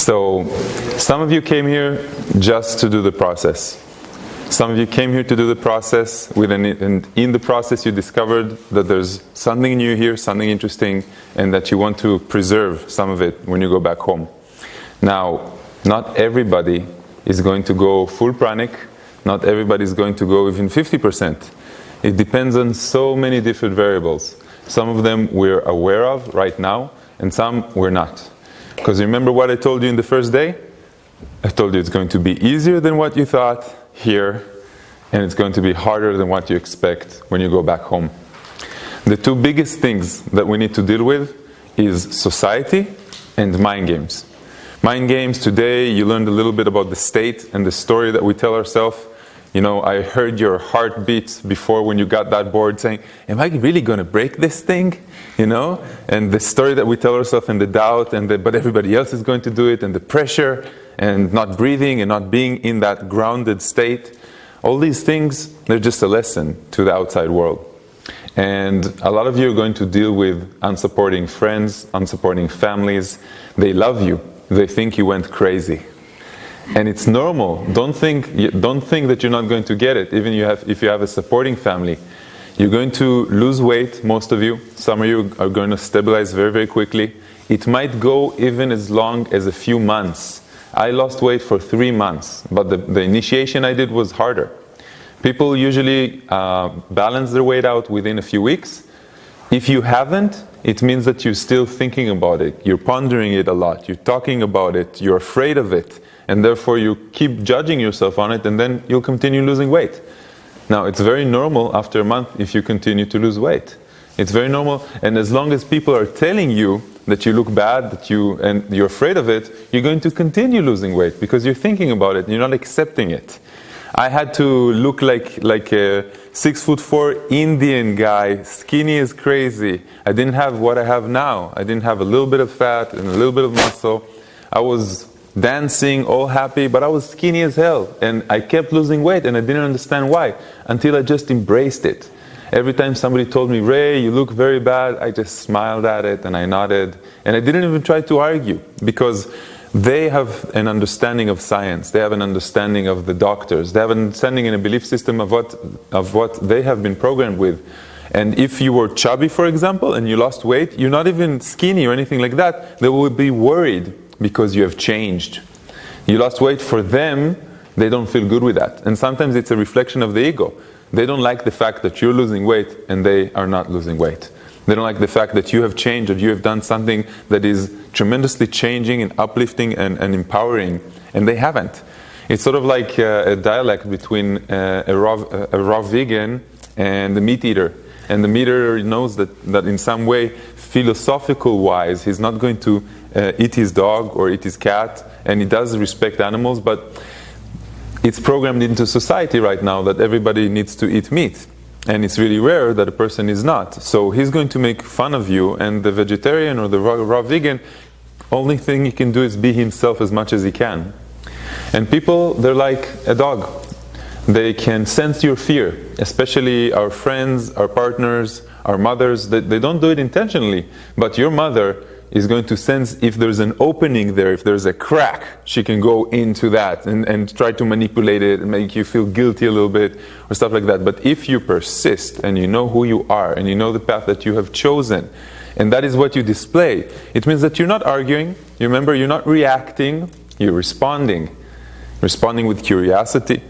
So, some of you came here just to do the process. Some of you came here to do the process, and in the process you discovered that there's something new here, something interesting, and that you want to preserve some of it when you go back home. Now, not everybody is going to go full pranic, not everybody is going to go even 50%. It depends on so many different variables. Some of them we're aware of right now, and some we're not. Because remember what I told you in the first day? I told you it's going to be easier than what you thought here, and it's going to be harder than what you expect when you go back home. The two biggest things that we need to deal with is society and mind games. Mind games, today you learned a little bit about the state and the story that we tell ourselves. You know, I heard your heartbeat before when you got that board saying, am I really going to break this thing? You know, and the story that we tell ourselves and the doubt, but everybody else is going to do it, and the pressure, and not breathing and not being in that grounded state. All these things, they're just a lesson to the outside world. And a lot of you are going to deal with unsupporting friends, unsupporting families. They love you. They think you went crazy. And it's normal. Don't think that you're not going to get it, even if you have a supporting family. You're going to lose weight, most of you. Some of you are going to stabilize very, very quickly. It might go even as long as a few months. I lost weight for 3 months, but the initiation I did was harder. People usually balance their weight out within a few weeks. If you haven't, it means that you're still thinking about it. You're pondering it a lot. You're talking about it. You're afraid of it. And therefore you keep judging yourself on it, and then you'll continue losing weight. Now, it's very normal after a month if you continue to lose weight. It's very normal, and as long as people are telling you that you look bad, and you're afraid of it, you're going to continue losing weight because you're thinking about it and you're not accepting it. I had to look like a 6'4" Indian guy, skinny as crazy. I didn't have what I have now. I didn't have a little bit of fat and a little bit of muscle. I was dancing, all happy, but I was skinny as hell. And I kept losing weight, and I didn't understand why, until I just embraced it. Every time somebody told me, Ray, you look very bad, I just smiled at it and I nodded. And I didn't even try to argue, because they have an understanding of science. They have an understanding of the doctors. They have an understanding and a belief system of what they have been programmed with. And if you were chubby, for example, and you lost weight, you're not even skinny or anything like that, they will be worried because you have changed. You lost weight, for them, they don't feel good with that. And sometimes it's a reflection of the ego. They don't like the fact that you're losing weight and they are not losing weight. They don't like the fact that you have changed, that you have done something that is tremendously changing and uplifting and empowering, and they haven't. It's sort of like a dialect between a raw vegan and the meat eater. And the meat eater knows that in some way, philosophical-wise, he's not going to eat his dog or eat his cat, and he does respect animals, but it's programmed into society right now that everybody needs to eat meat. And it's really rare that a person is not. So he's going to make fun of you, and the vegetarian or the raw vegan, only thing he can do is be himself as much as he can. And people, they're like a dog. They can sense your fear, especially our friends, our partners, our mothers. They don't do it intentionally, but your mother is going to sense if there's an opening there, if there's a crack, she can go into that and try to manipulate it and make you feel guilty a little bit or stuff like that. But if you persist and you know who you are and you know the path that you have chosen, and that is what you display, it means that you're not arguing. You remember, you're not reacting, you're responding. Responding with curiosity,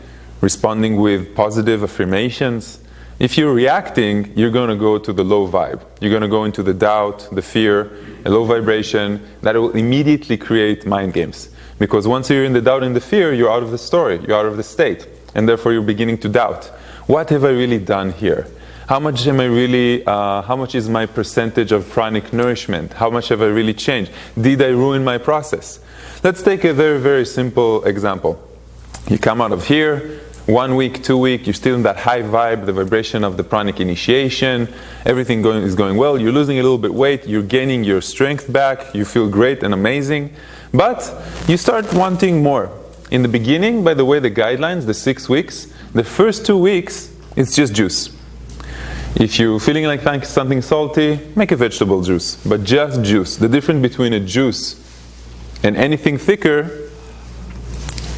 responding with positive affirmations. If you're reacting, you're going to go to the low vibe. You're going to go into the doubt, the fear, a low vibration that will immediately create mind games. Because once you're in the doubt and the fear, you're out of the story, you're out of the state. And therefore you're beginning to doubt. What have I really done here? How much is my percentage of pranic nourishment? How much have I really changed? Did I ruin my process? Let's take a very, very simple example. You come out of here, 1 week, 2 weeks, you're still in that high vibe, the vibration of the pranic initiation, everything is going well, you're losing a little bit weight, you're gaining your strength back, you feel great and amazing, but you start wanting more. In the beginning, by the way, the guidelines, the 6 weeks, the first 2 weeks, it's just juice. If you're feeling like something salty, make a vegetable juice, but just juice. The difference between a juice And anything thicker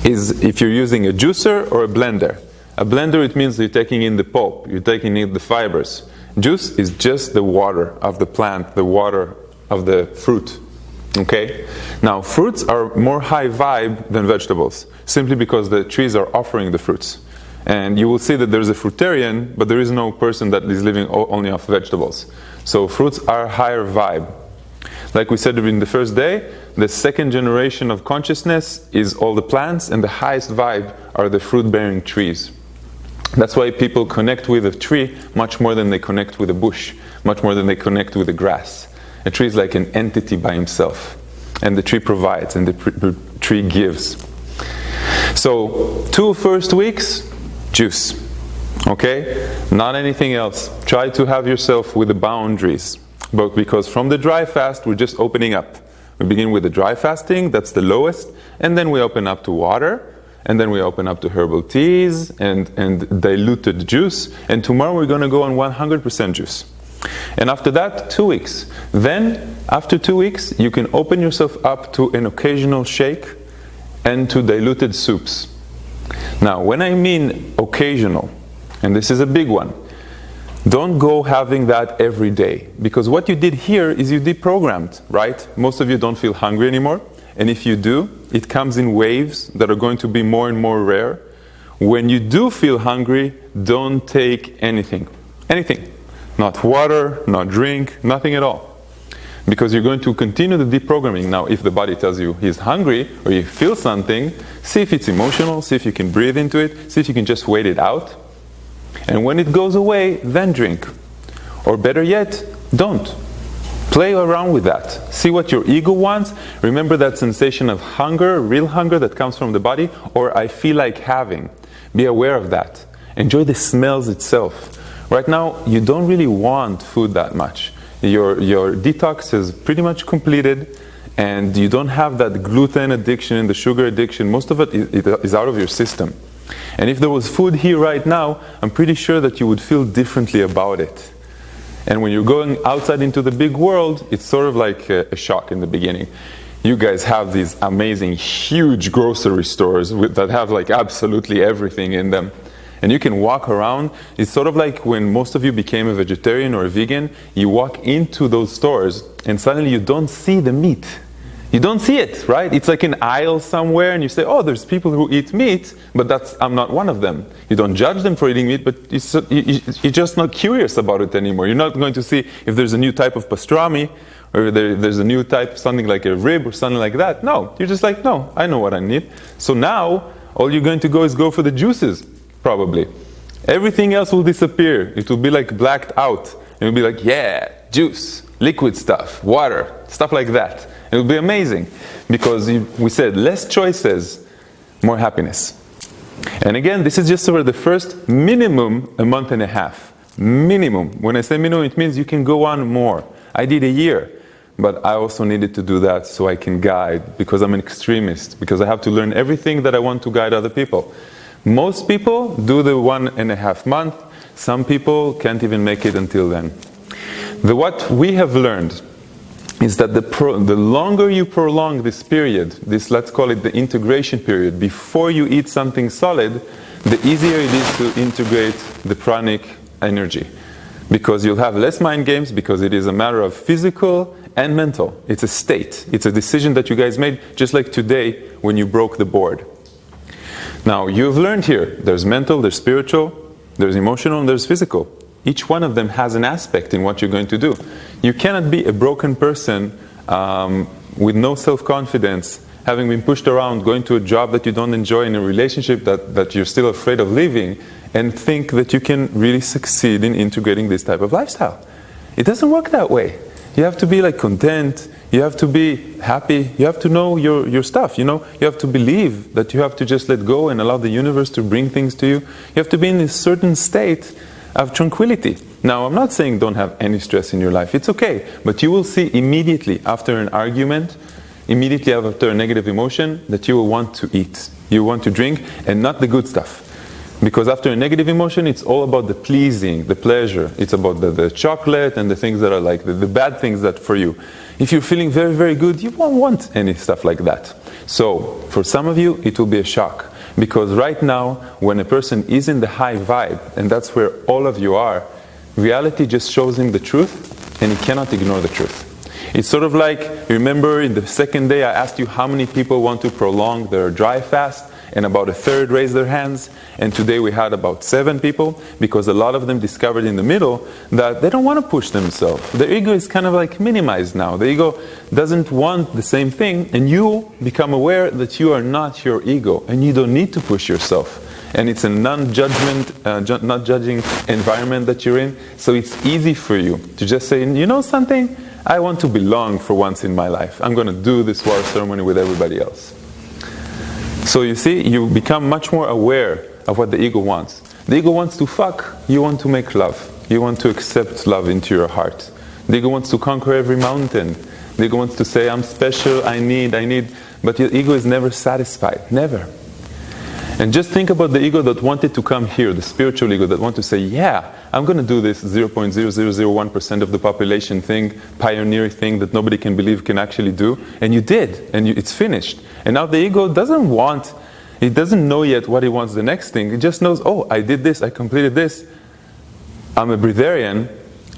is if you're using a juicer or a blender. A blender, it means you're taking in the pulp, you're taking in the fibers. Juice is just the water of the plant, the water of the fruit. Okay? Now, fruits are more high vibe than vegetables, simply because the trees are offering the fruits. And you will see that there's a fruitarian, but there is no person that is living only off vegetables. So fruits are higher vibe. Like we said in the first day, the second generation of consciousness is all the plants, and the highest vibe are the fruit-bearing trees. That's why people connect with a tree much more than they connect with a bush, much more than they connect with the grass. A tree is like an entity by himself, and the tree provides, and the tree gives. So, 2 first weeks, juice. Okay? Not anything else. Try to have yourself with the boundaries. But because from the dry fast, we're just opening up. We begin with the dry fasting, that's the lowest, and then we open up to water, and then we open up to herbal teas and diluted juice, and tomorrow we're going to go on 100% juice. And after that, 2 weeks. Then, after 2 weeks, you can open yourself up to an occasional shake and to diluted soups. Now, when I mean occasional, and this is a big one, don't go having that every day. Because what you did here is you deprogrammed, right? Most of you don't feel hungry anymore. And if you do, it comes in waves that are going to be more and more rare. When you do feel hungry, don't take anything. Anything. Not water, not drink, nothing at all. Because you're going to continue the deprogramming. Now, if the body tells you he's hungry or you feel something, see if it's emotional, see if you can breathe into it, see if you can just wait it out. And when it goes away, then drink. Or better yet, don't. Play around with that. See what your ego wants. Remember that sensation of hunger, real hunger that comes from the body, or I feel like having. Be aware of that. Enjoy the smells itself. Right now, you don't really want food that much. Your detox is pretty much completed, and you don't have that gluten addiction and the sugar addiction. Most of it is out of your system. And if there was food here right now, I'm pretty sure that you would feel differently about it. And when you're going outside into the big world, it's sort of like a shock in the beginning. You guys have these amazing, huge grocery stores that have like absolutely everything in them. And you can walk around. It's sort of like when most of you became a vegetarian or a vegan, you walk into those stores and suddenly you don't see the meat. You don't see it, right? It's like an aisle somewhere and you say, oh, there's people who eat meat, but I'm not one of them. You don't judge them for eating meat, but you're just not curious about it anymore. You're not going to see if there's a new type of pastrami or there's a new type, something like a rib or something like that. No, you're just like, no, I know what I need. So now, all you're going to go is go for the juices, probably. Everything else will disappear. It will be like blacked out. And you'll be like, yeah, juice, liquid stuff, water, stuff like that. It will be amazing because we said less choices, more happiness. And again, this is just for the first minimum a month and a half. Minimum. When I say minimum, it means you can go on more. I did a year, but I also needed to do that so I can guide because I'm an extremist, because I have to learn everything that I want to guide other people. Most people do the 1.5 months. Some people can't even make it until then. What we have learned is that the longer you prolong this period, this, let's call it the integration period, before you eat something solid, the easier it is to integrate the pranic energy. Because you'll have less mind games, because it is a matter of physical and mental. It's a state. It's a decision that you guys made, just like today when you broke the board. Now, you've learned here, there's mental, there's spiritual, there's emotional, and there's physical. Each one of them has an aspect in what you're going to do. You cannot be a broken person with no self-confidence, having been pushed around, going to a job that you don't enjoy, in a relationship that you're still afraid of leaving, and think that you can really succeed in integrating this type of lifestyle. It doesn't work that way. You have to be like content, you have to be happy, you have to know your stuff, you have to believe that you have to just let go and allow the universe to bring things to you. You have to be in a certain state of tranquility. Now, I'm not saying don't have any stress in your life. It's okay. But you will see immediately after an argument, immediately after a negative emotion, that you will want to eat. You want to drink, and not the good stuff. Because after a negative emotion, it's all about the pleasing, the pleasure. It's about the chocolate and the things that are like the bad things that for you. If you're feeling very, very good, you won't want any stuff like that. So, for some of you, it will be a shock. Because right now, when a person is in the high vibe, and that's where all of you are, reality just shows him the truth, and he cannot ignore the truth. It's sort of like, remember in the second day I asked you how many people want to prolong their dry fast, and about a third raised their hands, and today we had about 7 people, because a lot of them discovered in the middle that they don't want to push themselves. Their ego is kind of like minimized now. The ego doesn't want the same thing, and you become aware that you are not your ego, and you don't need to push yourself. And it's a non-judgment, not judging environment that you're in, so it's easy for you to just say, you know something? I want to belong for once in my life. I'm going to do this water ceremony with everybody else. So you see, you become much more aware of what the ego wants. The ego wants to fuck, you want to make love. You want to accept love into your heart. The ego wants to conquer every mountain. The ego wants to say, I'm special, I need. But your ego is never satisfied, never. And just think about the ego that wanted to come here, the spiritual ego that wanted to say, yeah, I'm going to do this 0.0001% of the population thing, pioneer thing that nobody can believe can actually do. And you did, and it's finished. And now the ego doesn't want, it doesn't know yet what it wants the next thing. It just knows, oh, I did this, I completed this. I'm a Breatharian,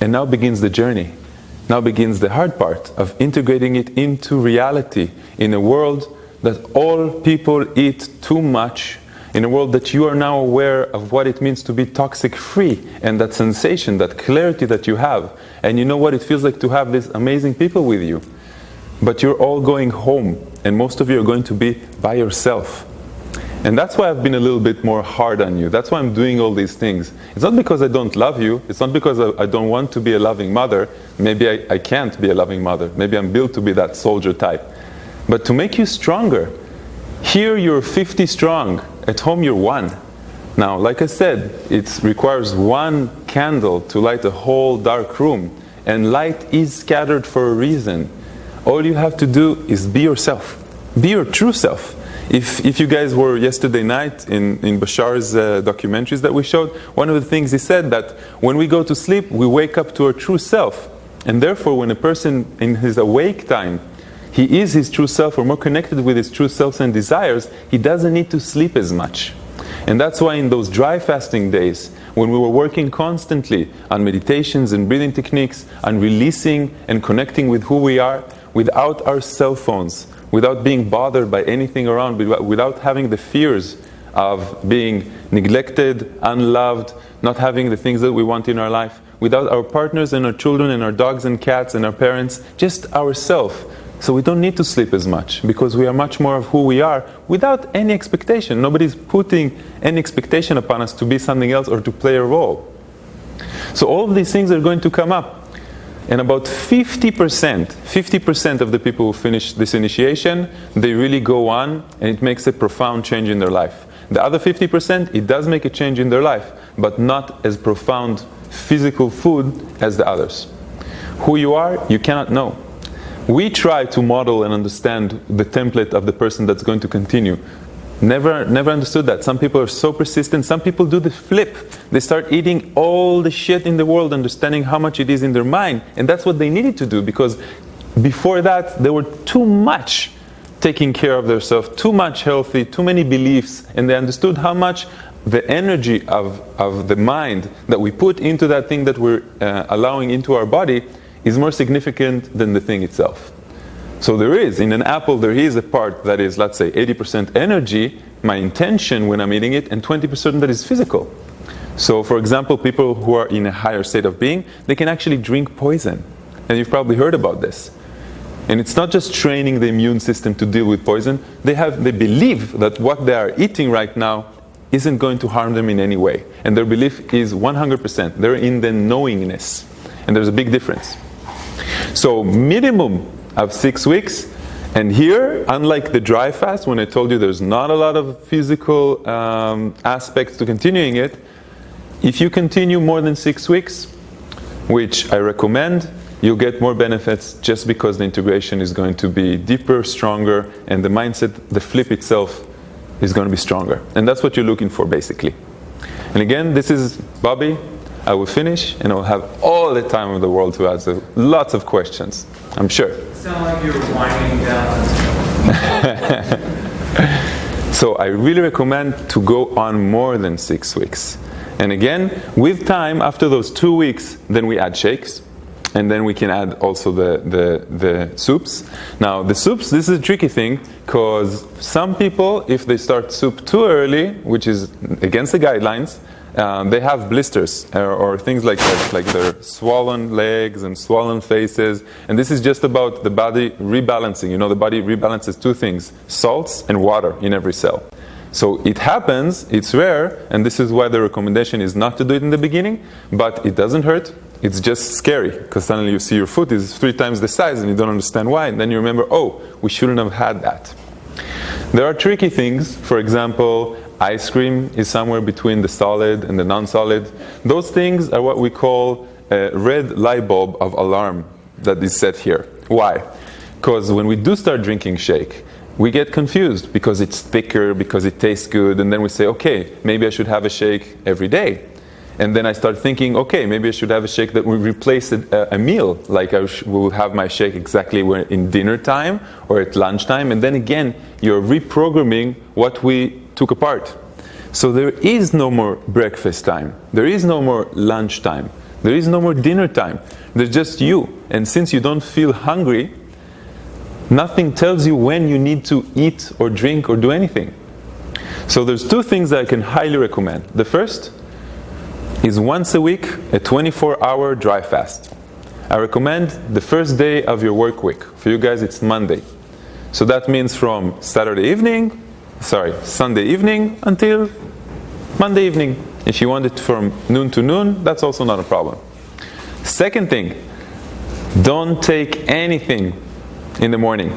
and now begins the journey. Now begins the hard part of integrating it into reality in a world that all people eat too much, in a world that you are now aware of what it means to be toxic free, and that sensation, that clarity that you have, and you know what it feels like to have these amazing people with you. But you're all going home, and most of you are going to be by yourself. And that's why I've been a little bit more hard on you. That's why I'm doing all these things. It's not because I don't love you. It's not because I don't want to be a loving mother. Maybe I can't be a loving mother. Maybe I'm built to be that soldier type. But to make you stronger. Here you're 50 strong. At home you're 1. Now, like I said, it requires 1 candle to light a whole dark room. And light is scattered for a reason. All you have to do is be yourself. Be your true self. If you guys were yesterday night in Bashar's documentaries that we showed, one of the things he said that when we go to sleep, we wake up to our true self. And therefore, when a person in his awake time, he is his true self, or more connected with his true self and desires, he doesn't need to sleep as much. And that's why in those dry fasting days, when we were working constantly on meditations and breathing techniques, on releasing and connecting with who we are, without our cell phones, without being bothered by anything around, without having the fears of being neglected, unloved, not having the things that we want in our life, without our partners and our children and our dogs and cats and our parents, just ourselves. So we don't need to sleep as much, because we are much more of who we are without any expectation. Nobody's putting any expectation upon us to be something else or to play a role. So all of these things are going to come up. And about 50% of the people who finish this initiation, they really go on, and it makes a profound change in their life. The other 50%, it does make a change in their life, but not as profound physical food as the others. Who you are, you cannot know. We try to model and understand the template of the person that's going to continue. Never understood that. Some people are so persistent. Some people do the flip. They start eating all the shit in the world, understanding how much it is in their mind. And that's what they needed to do, because before that, they were too much taking care of themselves, too much healthy, too many beliefs. And they understood how much the energy of the mind that we put into that thing that we're allowing into our body is more significant than the thing itself. So there is, in an apple, there is a part that is, let's say, 80% energy, my intention when I'm eating it, and 20% that is physical. So, for example, people who are in a higher state of being, they can actually drink poison. And you've probably heard about this. And it's not just training the immune system to deal with poison. They believe that what they are eating right now isn't going to harm them in any way. And their belief is 100%. They're in the knowingness. And there's a big difference. So, minimum of 6 weeks, and here, unlike the dry fast, when I told you there's not a lot of physical aspects to continuing it, if you continue more than 6 weeks, which I recommend, you'll get more benefits just because the integration is going to be deeper, stronger, and the mindset, the flip itself, is going to be stronger. And that's what you're looking for, basically. And again, this is Bobby. I will finish, and I'll have all the time in the world to answer lots of questions, I'm sure. sound like you're winding down. So I really recommend to go on more than 6 weeks. And again, with time, after those 2 weeks, then we add shakes. And then we can add also the soups. Now, the soups, this is a tricky thing, because some people, if they start soup too early, which is against the guidelines, they have blisters or things like that, like their swollen legs and swollen faces. And this is just about the body rebalancing. You know, the body rebalances two things, salts and water in every cell. So it happens, it's rare, and this is why the recommendation is not to do it in the beginning, but it doesn't hurt. It's just scary, because suddenly you see your foot is 3 times the size and you don't understand why, and then you remember, oh, we shouldn't have had that. There are tricky things. For example, ice cream is somewhere between the solid and the non-solid. Those things are what we call a red light bulb of alarm that is set here. Why? Because when we do start drinking shake, we get confused because it's thicker, because it tastes good, and then we say, okay, maybe I should have a shake every day. And then I start thinking, okay, maybe I should have a shake that will replace a meal, like I will have my shake exactly in dinner time or at lunchtime. And then again, you're reprogramming what we took apart. So there is no more breakfast time. There is no more lunch time. There is no more dinner time. There's just you. And since you don't feel hungry, nothing tells you when you need to eat or drink or do anything. So there's 2 things that I can highly recommend. The first is once a week, a 24-hour dry fast. I recommend the first day of your work week. For you guys, it's Monday. So that means from Sunday evening until Monday evening. If you want it from noon to noon, that's also not a problem. Second thing, don't take anything in the morning.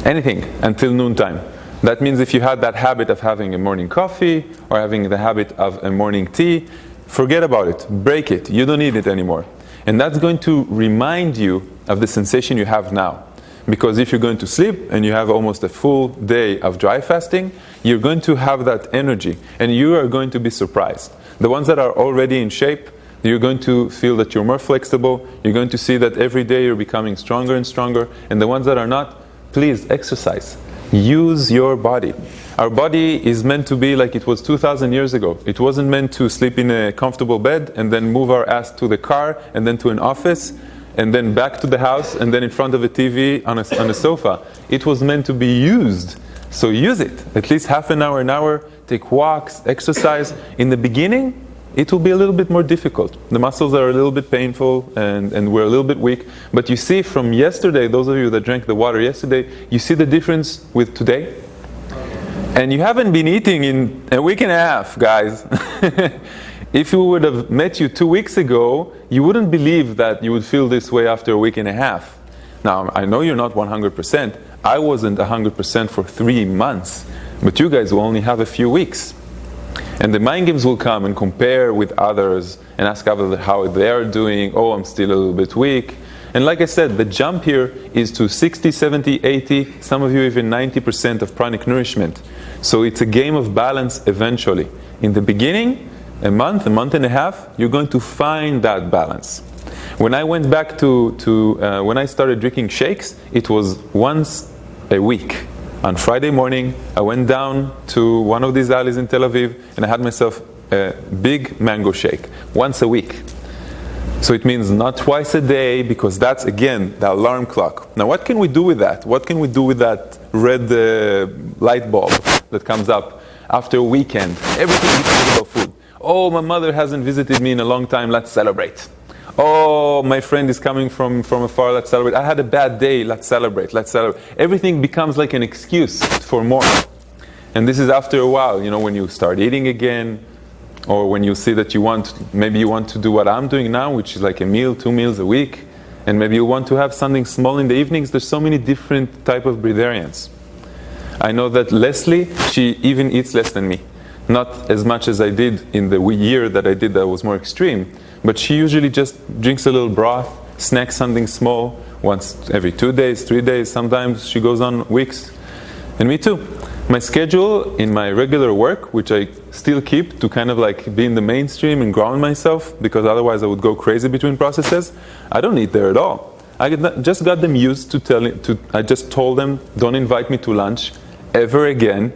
Anything until noontime. That means if you had that habit of having a morning coffee or having the habit of a morning tea, forget about it, break it, you don't need it anymore. And that's going to remind you of the sensation you have now. Because if you're going to sleep and you have almost a full day of dry fasting, you're going to have that energy and you are going to be surprised. The ones that are already in shape, you're going to feel that you're more flexible, you're going to see that every day you're becoming stronger and stronger, and the ones that are not, please exercise. Use your body. Our body is meant to be like it was 2,000 years ago. It wasn't meant to sleep in a comfortable bed and then move our ass to the car and then to an office and then back to the house and then in front of a TV on a sofa. It was meant to be used. So use it. At least half an hour, take walks, exercise. In the beginning, it will be a little bit more difficult. The muscles are a little bit painful and we're a little bit weak. But you see from yesterday, those of you that drank the water yesterday, you see the difference with today? And you haven't been eating in a week and a half, guys. If we would have met you 2 weeks ago, you wouldn't believe that you would feel this way after a week and a half. Now, I know you're not 100%. I wasn't 100% for 3 months. But you guys will only have a few weeks. And the mind games will come and compare with others and ask others how they are doing. Oh, I'm still a little bit weak. And like I said, the jump here is to 60, 70, 80, some of you even 90% of pranic nourishment. So it's a game of balance eventually. In the beginning, a month and a half, you're going to find that balance. When I went back when I started drinking shakes, it was once a week. On Friday morning, I went down to one of these alleys in Tel Aviv and I had myself a big mango shake once a week. So it means not twice a day, because that's, again, the alarm clock. Now what can we do with that? What can we do with that red light bulb that comes up after a weekend? Everything is about food. Oh, my mother hasn't visited me in a long time, let's celebrate. Oh, my friend is coming from afar, let's celebrate. I had a bad day, let's celebrate. Everything becomes like an excuse for more. And this is after a while, when you start eating again, or when you see that maybe you want to do what I'm doing now, which is like a meal, 2 meals a week, and maybe you want to have something small in the evenings. There's so many different type of breatharians. I know that Leslie, she even eats less than me. Not as much as I did in the year that I did that was more extreme, but she usually just drinks a little broth, snacks something small, once every 2 days, 3 days, sometimes she goes on weeks. And me too. My schedule in my regular work, which I still keep to kind of like be in the mainstream and ground myself, because otherwise I would go crazy between processes, I don't eat there at all. just got them used to I just told them, don't invite me to lunch ever again.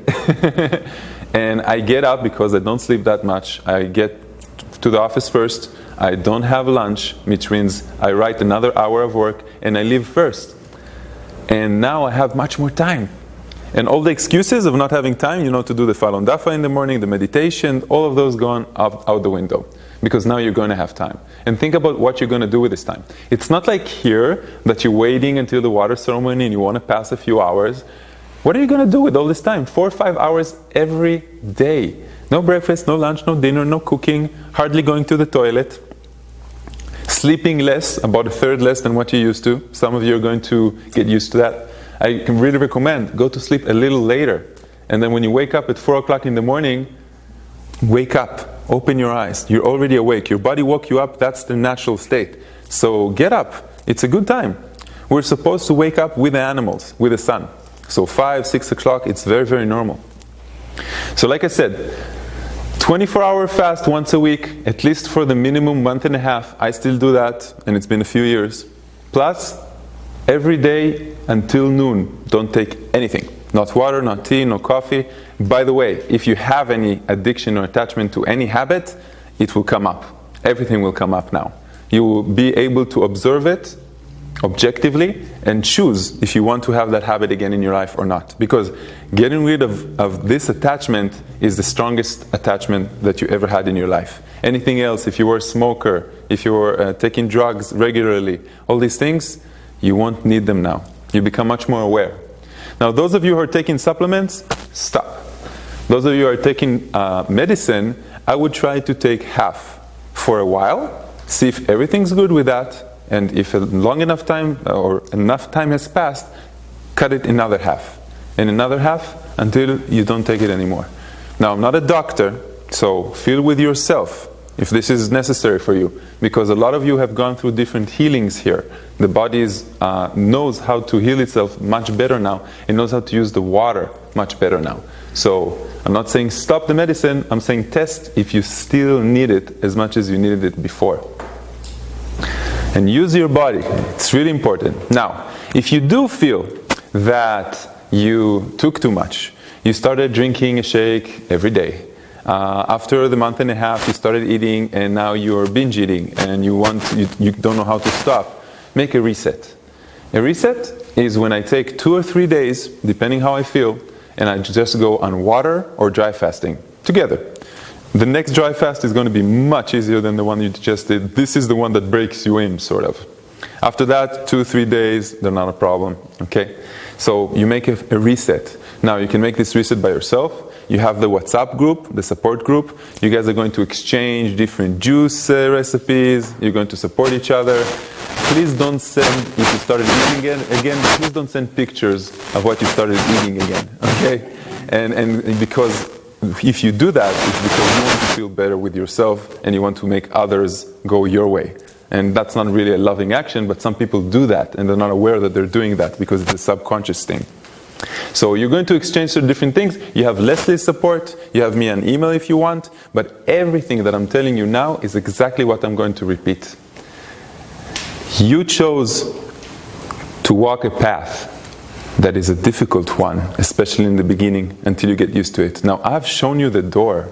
And I get up because I don't sleep that much. I get to the office first. I don't have lunch, which means I write another hour of work, and I leave first. And now I have much more time. And all the excuses of not having time, to do the Falun Dafa in the morning, the meditation, all of those gone out the window. Because now you're going to have time. And think about what you're going to do with this time. It's not like here that you're waiting until the water ceremony and you want to pass a few hours. What are you going to do with all this time? 4 or 5 hours every day. No breakfast, no lunch, no dinner, no cooking, hardly going to the toilet. Sleeping less, about a third less than what you used to. Some of you are going to get used to that. I can really recommend, go to sleep a little later. And then when you wake up at 4 o'clock in the morning, wake up, open your eyes. You're already awake. Your body woke you up, that's the natural state. So get up. It's a good time. We're supposed to wake up with the animals, with the sun. So 5, 6 o'clock, it's very, very normal. So like I said, 24-hour fast once a week, at least for the minimum month and a half. I still do that, and it's been a few years. Plus, every day until noon, don't take anything. Not water, not tea, no coffee. By the way, if you have any addiction or attachment to any habit, it will come up. Everything will come up now. You will be able to observe it objectively and choose if you want to have that habit again in your life or not. Because getting rid of this attachment is the strongest attachment that you ever had in your life. Anything else, if you were a smoker, if you were taking drugs regularly, all these things, you won't need them now. You become much more aware. Now, those of you who are taking supplements, stop. Those of you who are taking medicine, I would try to take half for a while, see if everything's good with that, and if long enough time or enough time has passed, cut it another half, and another half until you don't take it anymore. Now, I'm not a doctor, so feel with yourself if this is necessary for you, because a lot of you have gone through different healings here. The body knows how to heal itself much better now. It knows how to use the water much better now. So I'm not saying stop the medicine, I'm saying test if you still need it as much as you needed it before. And use your body. It's really important. Now, if you do feel that you took too much, you started drinking a shake every day, after the month and a half you started eating and now you're binge eating and you don't know how to stop, make a reset. A reset is when I take 2 or 3 days, depending how I feel, and I just go on water or dry fasting together. The next dry fast is going to be much easier than the one you just did. This is the one that breaks you in, sort of. After that, 2 or 3 days, they're not a problem. Okay? So you make a reset. Now you can make this reset by yourself. You have the WhatsApp group, the support group. You guys are going to exchange different juice recipes. You're going to support each other. Please don't send, if you started eating again, please don't send pictures of what you started eating again. Okay? And because if you do that, it's because you want to feel better with yourself and you want to make others go your way. And that's not really a loving action, but some people do that and they're not aware that they're doing that because it's a subconscious thing. So you're going to exchange some different things. You have Leslie's support, you have me an email if you want, but everything that I'm telling you now is exactly what I'm going to repeat. You chose to walk a path that is a difficult one, especially in the beginning, until you get used to it. Now, I've shown you the door,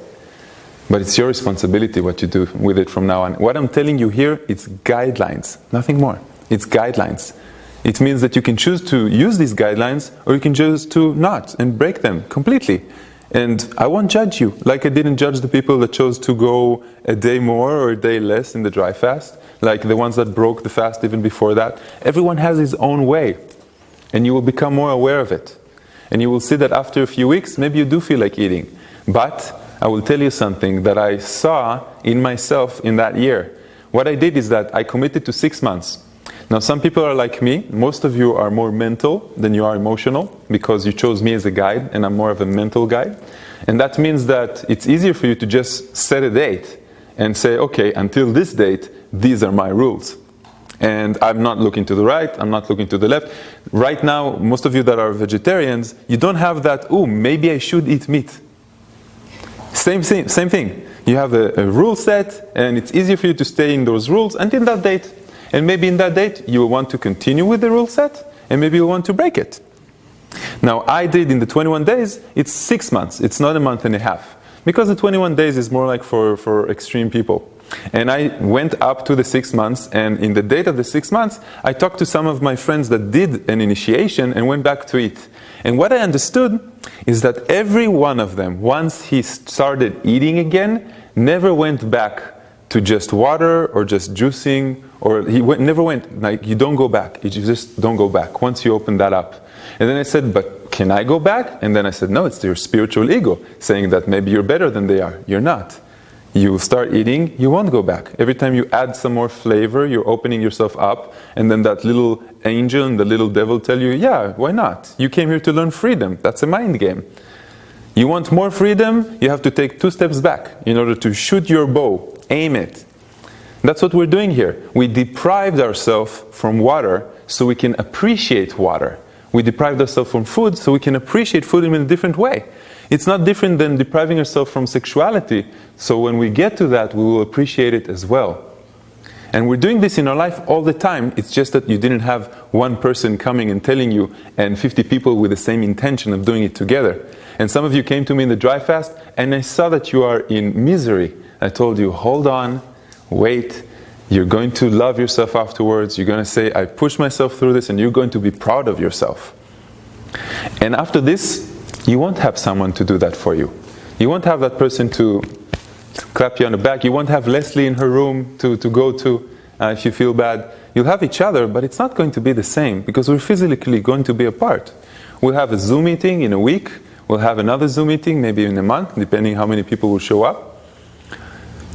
but it's your responsibility what you do with it from now on. What I'm telling you here, it's guidelines, nothing more. It's guidelines. It means that you can choose to use these guidelines, or you can choose to not, and break them completely. And I won't judge you, like I didn't judge the people that chose to go a day more or a day less in the dry fast, like the ones that broke the fast even before that. Everyone has his own way. And you will become more aware of it. And you will see that after a few weeks, maybe you do feel like eating. But I will tell you something that I saw in myself in that year. What I did is that I committed to 6 months. Now, some people are like me. Most of you are more mental than you are emotional because you chose me as a guide and I'm more of a mental guide. And that means that it's easier for you to just set a date and say, okay, until this date, these are my rules. And I'm not looking to the right, I'm not looking to the left. Right now, most of you that are vegetarians, you don't have that, oh, maybe I should eat meat. Same thing. You have a rule set, and it's easier for you to stay in those rules until that date. And maybe in that date, you will want to continue with the rule set, and maybe you'll want to break it. Now, I did in the 21 days, it's 6 months. It's not a month and a half. Because the 21 days is more like for extreme people. And I went up to the 6 months, and in the date of the 6 months, I talked to some of my friends that did an initiation and went back to it. And what I understood is that every one of them, once he started eating again, never went back to just water or just juicing, or never went, like, you don't go back. You just don't go back once you open that up. And then I said, but can I go back? And then I said, no, it's your spiritual ego saying that maybe you're better than they are. You're not. You start eating, you won't go back. Every time you add some more flavor, you're opening yourself up, and then that little angel and the little devil tell you, yeah, why not? You came here to learn freedom. That's a mind game. You want more freedom, you have to take 2 steps back in order to shoot your bow, aim it. That's what we're doing here. We deprived ourselves from water so we can appreciate water. We deprived ourselves from food so we can appreciate food in a different way. It's not different than depriving ourselves from sexuality. So when we get to that, we will appreciate it as well. And we're doing this in our life all the time. It's just that you didn't have one person coming and telling you, and 50 people with the same intention of doing it together. And some of you came to me in the dry fast, and I saw that you are in misery. I told you, hold on, wait. You're going to love yourself afterwards. You're going to say, I pushed myself through this, and you're going to be proud of yourself. And after this, you won't have someone to do that for you. You won't have that person to clap you on the back. You won't have Leslie in her room to go to if you feel bad. You'll have each other, but it's not going to be the same because we're physically going to be apart. We'll have a Zoom meeting in a week. We'll have another Zoom meeting maybe in a month, depending how many people will show up.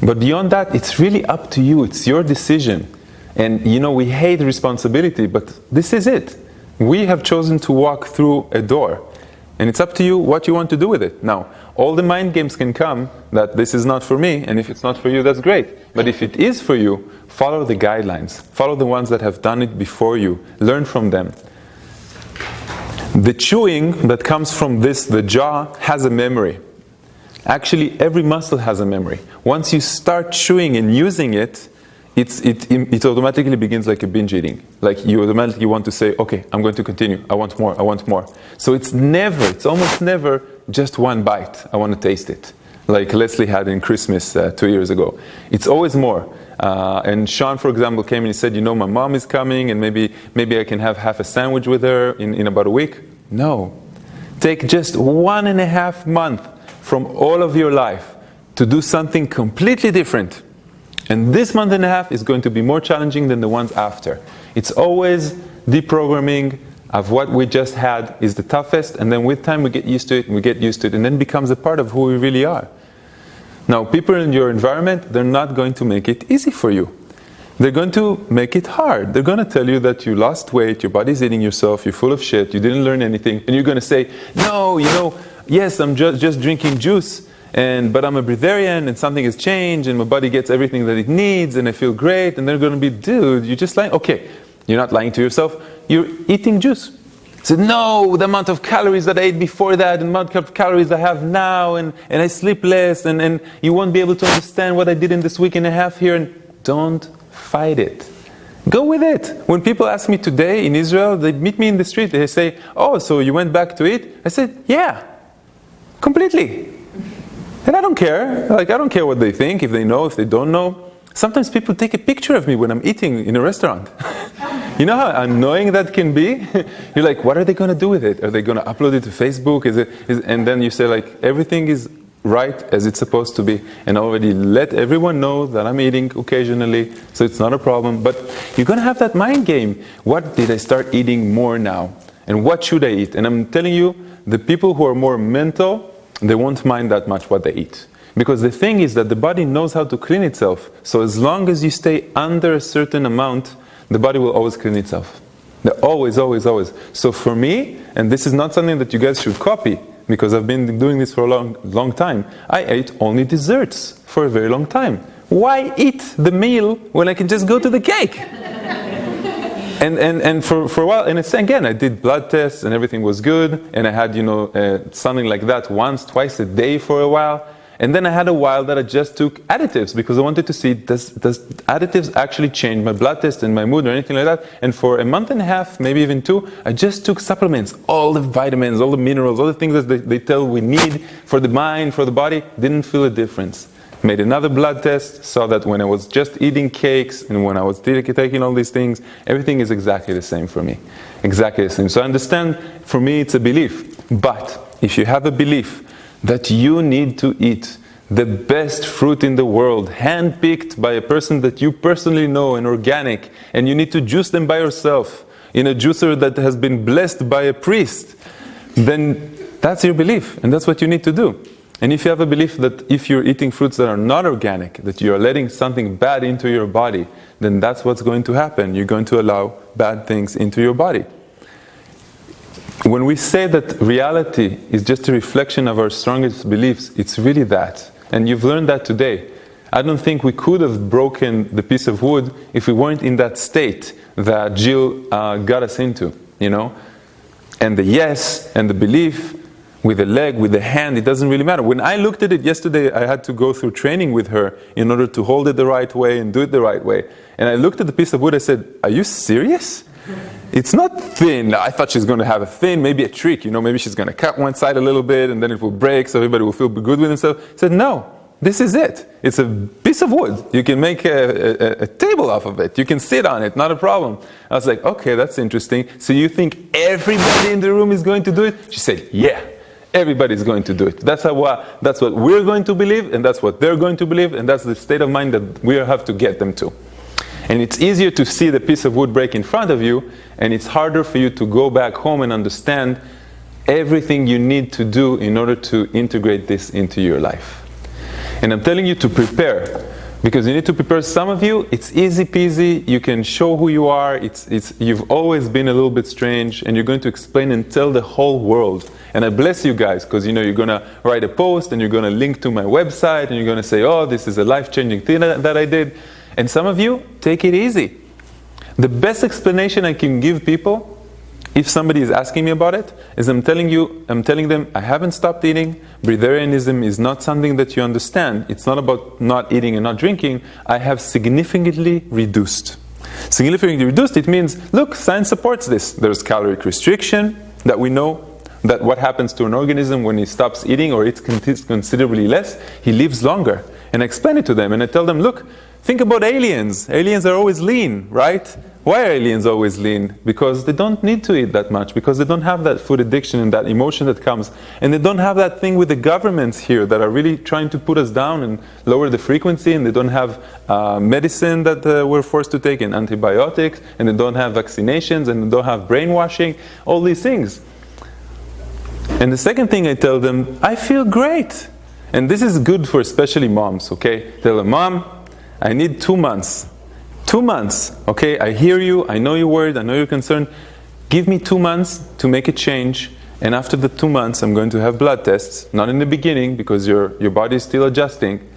But beyond that, it's really up to you. It's your decision. And we hate responsibility, but this is it. We have chosen to walk through a door. And it's up to you what you want to do with it. Now, all the mind games can come that this is not for me, and if it's not for you, that's great. But if it is for you, follow the guidelines. Follow the ones that have done it before you. Learn from them. The chewing that comes from this, the jaw, has a memory. Actually, every muscle has a memory. Once you start chewing and using it, it automatically begins like a binge eating. Like you automatically want to say, okay, I'm going to continue. I want more, I want more. So it's almost never just one bite. I want to taste it. Like Leslie had in Christmas 2 years ago. It's always more. And Sean, for example, came and he said, my mom is coming and maybe I can have half a sandwich with her in about a week. No. Take just 1.5 months from all of your life to do something completely different. And this 1.5 months is going to be more challenging than the ones after. It's always deprogramming of what we just had is the toughest, and then with time we get used to it, and then it becomes a part of who we really are. Now, people in your environment, they're not going to make it easy for you. They're going to make it hard. They're going to tell you that you lost weight, your body's eating yourself, you're full of shit, you didn't learn anything, and you're going to say, no, yes, I'm just drinking juice, but I'm a breatharian, and something has changed, and my body gets everything that it needs, and I feel great, and they're going to be, dude, you're just lying. Okay, you're not lying to yourself, you're eating juice. Said, no, the amount of calories that I ate before that, and the amount of calories I have now, and I sleep less, and you won't be able to understand what I did in this week and a half here, and don't fight it. Go with it. When people ask me today in Israel, they meet me in the street, they say, oh, so you went back to it? I said, yeah, completely. And I don't care. I don't care what they think, if they know, if they don't know. Sometimes people take a picture of me when I'm eating in a restaurant. You know how annoying that can be? You're like, what are they going to do with it? Are they going to upload it to Facebook? And then you say, everything is right as it's supposed to be. And I already let everyone know that I'm eating occasionally, so it's not a problem. But you're going to have that mind game. What did I start eating more now? And what should I eat? And I'm telling you, the people who are more mental, they won't mind that much what they eat. Because the thing is that the body knows how to clean itself. So as long as you stay under a certain amount, the body will always clean itself. Always, always, always. So for me, and this is not something that you guys should copy, because I've been doing this for a long time, I ate only desserts for a very long time. Why eat the meal when I can just go to the cake? And for a while, and again, I did blood tests and everything was good, and I had something like that twice a day for a while. And then I had a while that I just took additives because I wanted to see, does additives actually change my blood test and my mood or anything like that? And for a month and a half, maybe even 2, I just took supplements, all the vitamins, all the minerals, all the things that they tell we need for the mind, for the body. Didn't feel a difference. Made another blood test, saw that when I was just eating cakes and when I was taking all these things, everything is exactly the same for me. Exactly the same. So I understand, for me it's a belief. But if you have a belief that you need to eat the best fruit in the world, hand-picked by a person that you personally know and organic, and you need to juice them by yourself in a juicer that has been blessed by a priest, then that's your belief, and that's what you need to do. And if you have a belief that if you're eating fruits that are not organic, that you are letting something bad into your body, then that's what's going to happen. You're going to allow bad things into your body. When we say that reality is just a reflection of our strongest beliefs, it's really that. And you've learned that today. I don't think we could have broken the piece of wood if we weren't in that state that Jill got us into, you know? And the yes and the belief, with the leg, with the hand, it doesn't really matter. When I looked at it yesterday, I had to go through training with her in order to hold it the right way and do it the right way. And I looked at the piece of wood, I said, are you serious? It's not thin. I thought she's going to have a thin, maybe a trick, you know, maybe she's going to cut one side a little bit and then it will break so everybody will feel good with themselves. I said, no, this is it. It's a piece of wood. You can make a table off of it. You can sit on it, not a problem. I was like, okay, that's interesting. So you think everybody in the room is going to do it? She said, yeah. Everybody's going to do it. That's what we're going to believe, and that's what they're going to believe, and that's the state of mind that we have to get them to. And it's easier to see the piece of wood break in front of you, and it's harder for you to go back home and understand everything you need to do in order to integrate this into your life. And I'm telling you to prepare, because you need to prepare. Some of you, it's easy peasy, you can show who you are, you've always been a little bit strange, and you're going to explain and tell the whole world. And I bless you guys, because you know you're going to write a post and you're going to link to my website and you're going to say, oh, this is a life-changing thing that I did. And some of you, take it easy. The best explanation I can give people, if somebody is asking me about it, is I'm telling them, I haven't stopped eating. Breatharianism is not something that you understand. It's not about not eating and not drinking. I have significantly reduced. Significantly reduced, it means, look, science supports this. There's caloric restriction that we know, that what happens to an organism when he stops eating or eats considerably less, he lives longer. And I explain it to them and I tell them, look, think about aliens. Aliens are always lean, right? Why are aliens always lean? Because they don't need to eat that much, because they don't have that food addiction and that emotion that comes. And they don't have that thing with the governments here that are really trying to put us down and lower the frequency, and they don't have medicine that we're forced to take, and antibiotics, and they don't have vaccinations, and they don't have brainwashing, all these things. And the second thing I tell them, I feel great. And this is good for especially moms, okay? Tell them, Mom, I need 2 months. 2 months, okay? I hear you, I know you're worried, I know you're concerned. Give me 2 months to make a change. And after the 2 months, I'm going to have blood tests. Not in the beginning, because your body is still adjusting.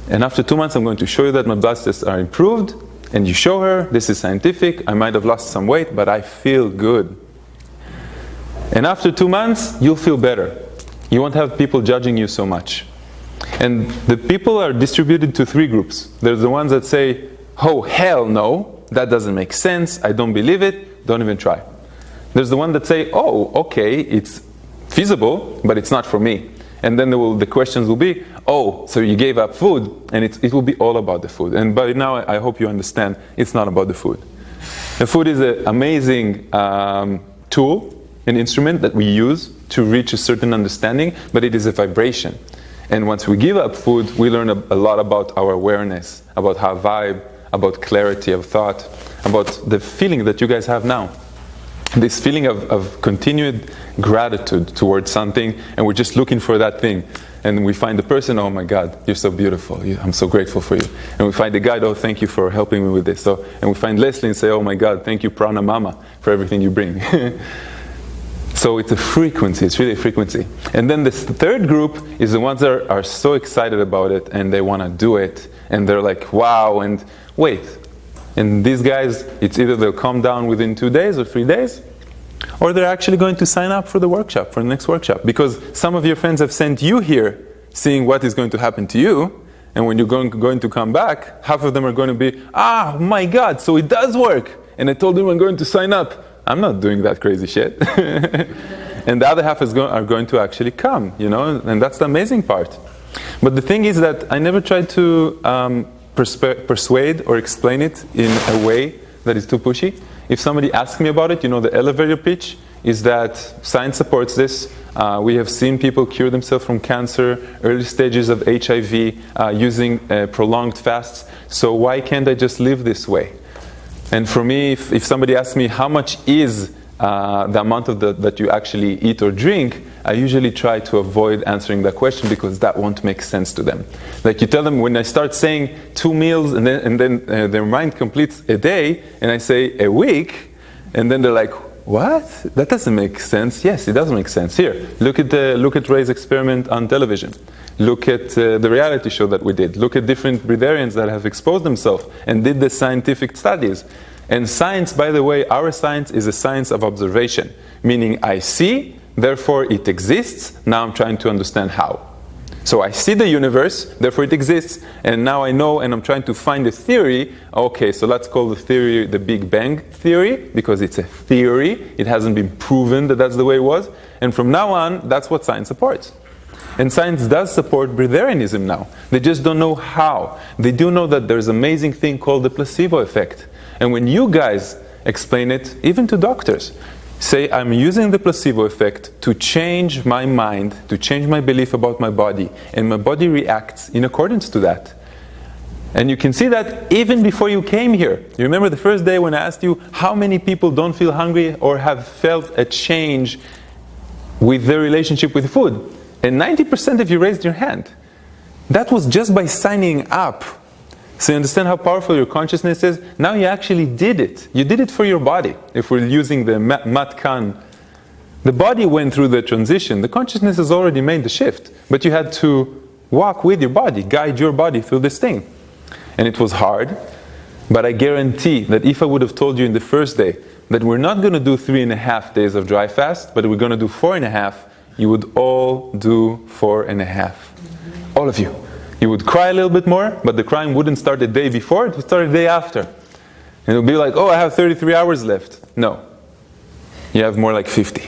And after 2 months, I'm going to show you that my blood tests are improved. And you show her, this is scientific, I might have lost some weight, but I feel good. And after 2 months, you'll feel better. You won't have people judging you so much. And the people are distributed to 3 groups. There's the ones that say, oh, hell no, that doesn't make sense, I don't believe it, don't even try. There's the one that say, oh, okay, it's feasible, but it's not for me. And then the questions will be, oh, so you gave up food, and it will be all about the food. And by now, I hope you understand, it's not about the food. The food is an amazing tool, an instrument that we use to reach a certain understanding, but it is a vibration. And once we give up food, we learn a lot about our awareness, about our vibe, about clarity of thought, about the feeling that you guys have now. This feeling of continued gratitude towards something, and we're just looking for that thing. And we find the person, oh my God, you're so beautiful, I'm so grateful for you. And we find the guy, oh, thank you for helping me with this. And we find Leslie and say, oh my God, thank you, Prana Mama, for everything you bring. So it's a frequency, it's really a frequency. And then this third group is the ones that are so excited about it and they want to do it. And they're like, wow, and wait. And these guys, it's either they'll calm down within 2 days or 3 days, or they're actually going to sign up for the workshop, for the next workshop. Because some of your friends have sent you here seeing what is going to happen to you. And when you're going to come back, half of them are going to be, ah, my God, so it does work. And I told him I'm going to sign up. I'm not doing that crazy shit. And the other half are going to actually come, and that's the amazing part. But the thing is that I never tried to persuade or explain it in a way that is too pushy. If somebody asks me about it, the elevator pitch is that science supports this. We have seen people cure themselves from cancer, early stages of HIV, using prolonged fasts. So why can't I just live this way? And for me, if somebody asks me how much is the amount of that you actually eat or drink, I usually try to avoid answering that question because that won't make sense to them. Like you tell them, when I start saying 2 meals and then their mind completes a day, and I say a week, and then they're like, what? That doesn't make sense. Yes, it does make sense. Here, look at Ray's experiment on television. Look at the reality show that we did. Look at different breatharians that have exposed themselves and did the scientific studies. And science, by the way, our science is a science of observation. Meaning I see, therefore it exists, now I'm trying to understand how. So I see the universe, therefore it exists, and now I know and I'm trying to find a theory. Okay, so let's call the theory the Big Bang theory, because it's a theory. It hasn't been proven that that's the way it was. And from now on, that's what science supports. And science does support breatharianism now. They just don't know how. They do know that there's an amazing thing called the placebo effect. And when you guys explain it, even to doctors, say, I'm using the placebo effect to change my mind, to change my belief about my body, and my body reacts in accordance to that. And you can see that even before you came here. You remember the first day when I asked you how many people don't feel hungry or have felt a change with their relationship with food? And 90% of you raised your hand. That was just by signing up. So you understand how powerful your consciousness is? Now you actually did it. You did it for your body. If we're using the matkan, the body went through the transition. The consciousness has already made the shift. But you had to walk with your body, guide your body through this thing. And it was hard. But I guarantee that if I would have told you in the first day that we're not going to do 3.5 days of dry fast, but we're going to do 4.5, you would all do 4.5. All of you. You would cry a little bit more, but the crying wouldn't start the day before, it would start the day after. And it would be like, oh, I have 33 hours left. No. You have more like 50.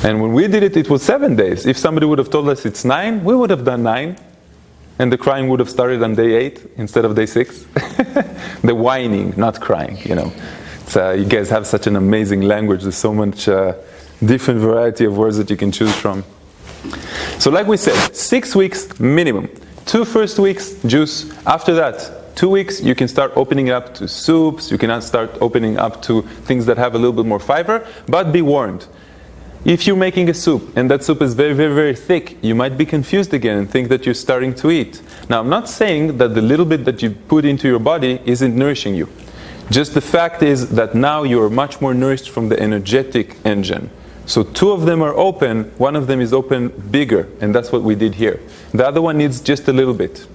And when we did it, it was 7 days. If somebody would have told us it's 9, we would have done 9. And the crying would have started on day 8 instead of day 6. The whining, not crying, It's, you guys have such an amazing language. There's so much different variety of words that you can choose from. So like we said, 6 weeks minimum. 2 first weeks, juice. After that, 2 weeks, you can start opening up to soups. You can start opening up to things that have a little bit more fiber. But be warned. If you're making a soup, and that soup is very, very, very thick, you might be confused again and think that you're starting to eat. Now, I'm not saying that the little bit that you put into your body isn't nourishing you. Just the fact is that now you're much more nourished from the energetic engine. So 2 of them are open, 1 of them is open bigger, and that's what we did here. The other one needs just a little bit.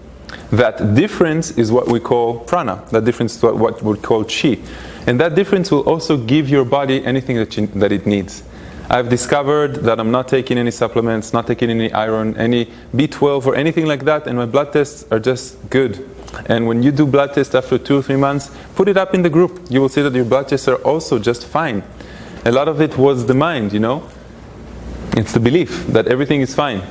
That difference is what we call prana. That difference is what we call chi. And that difference will also give your body anything that it needs. I've discovered that I'm not taking any supplements, not taking any iron, any B12 or anything like that, and my blood tests are just good. And when you do blood tests after 2 or 3 months, put it up in the group. You will see that your blood tests are also just fine. A lot of it was the mind, It's the belief that everything is fine.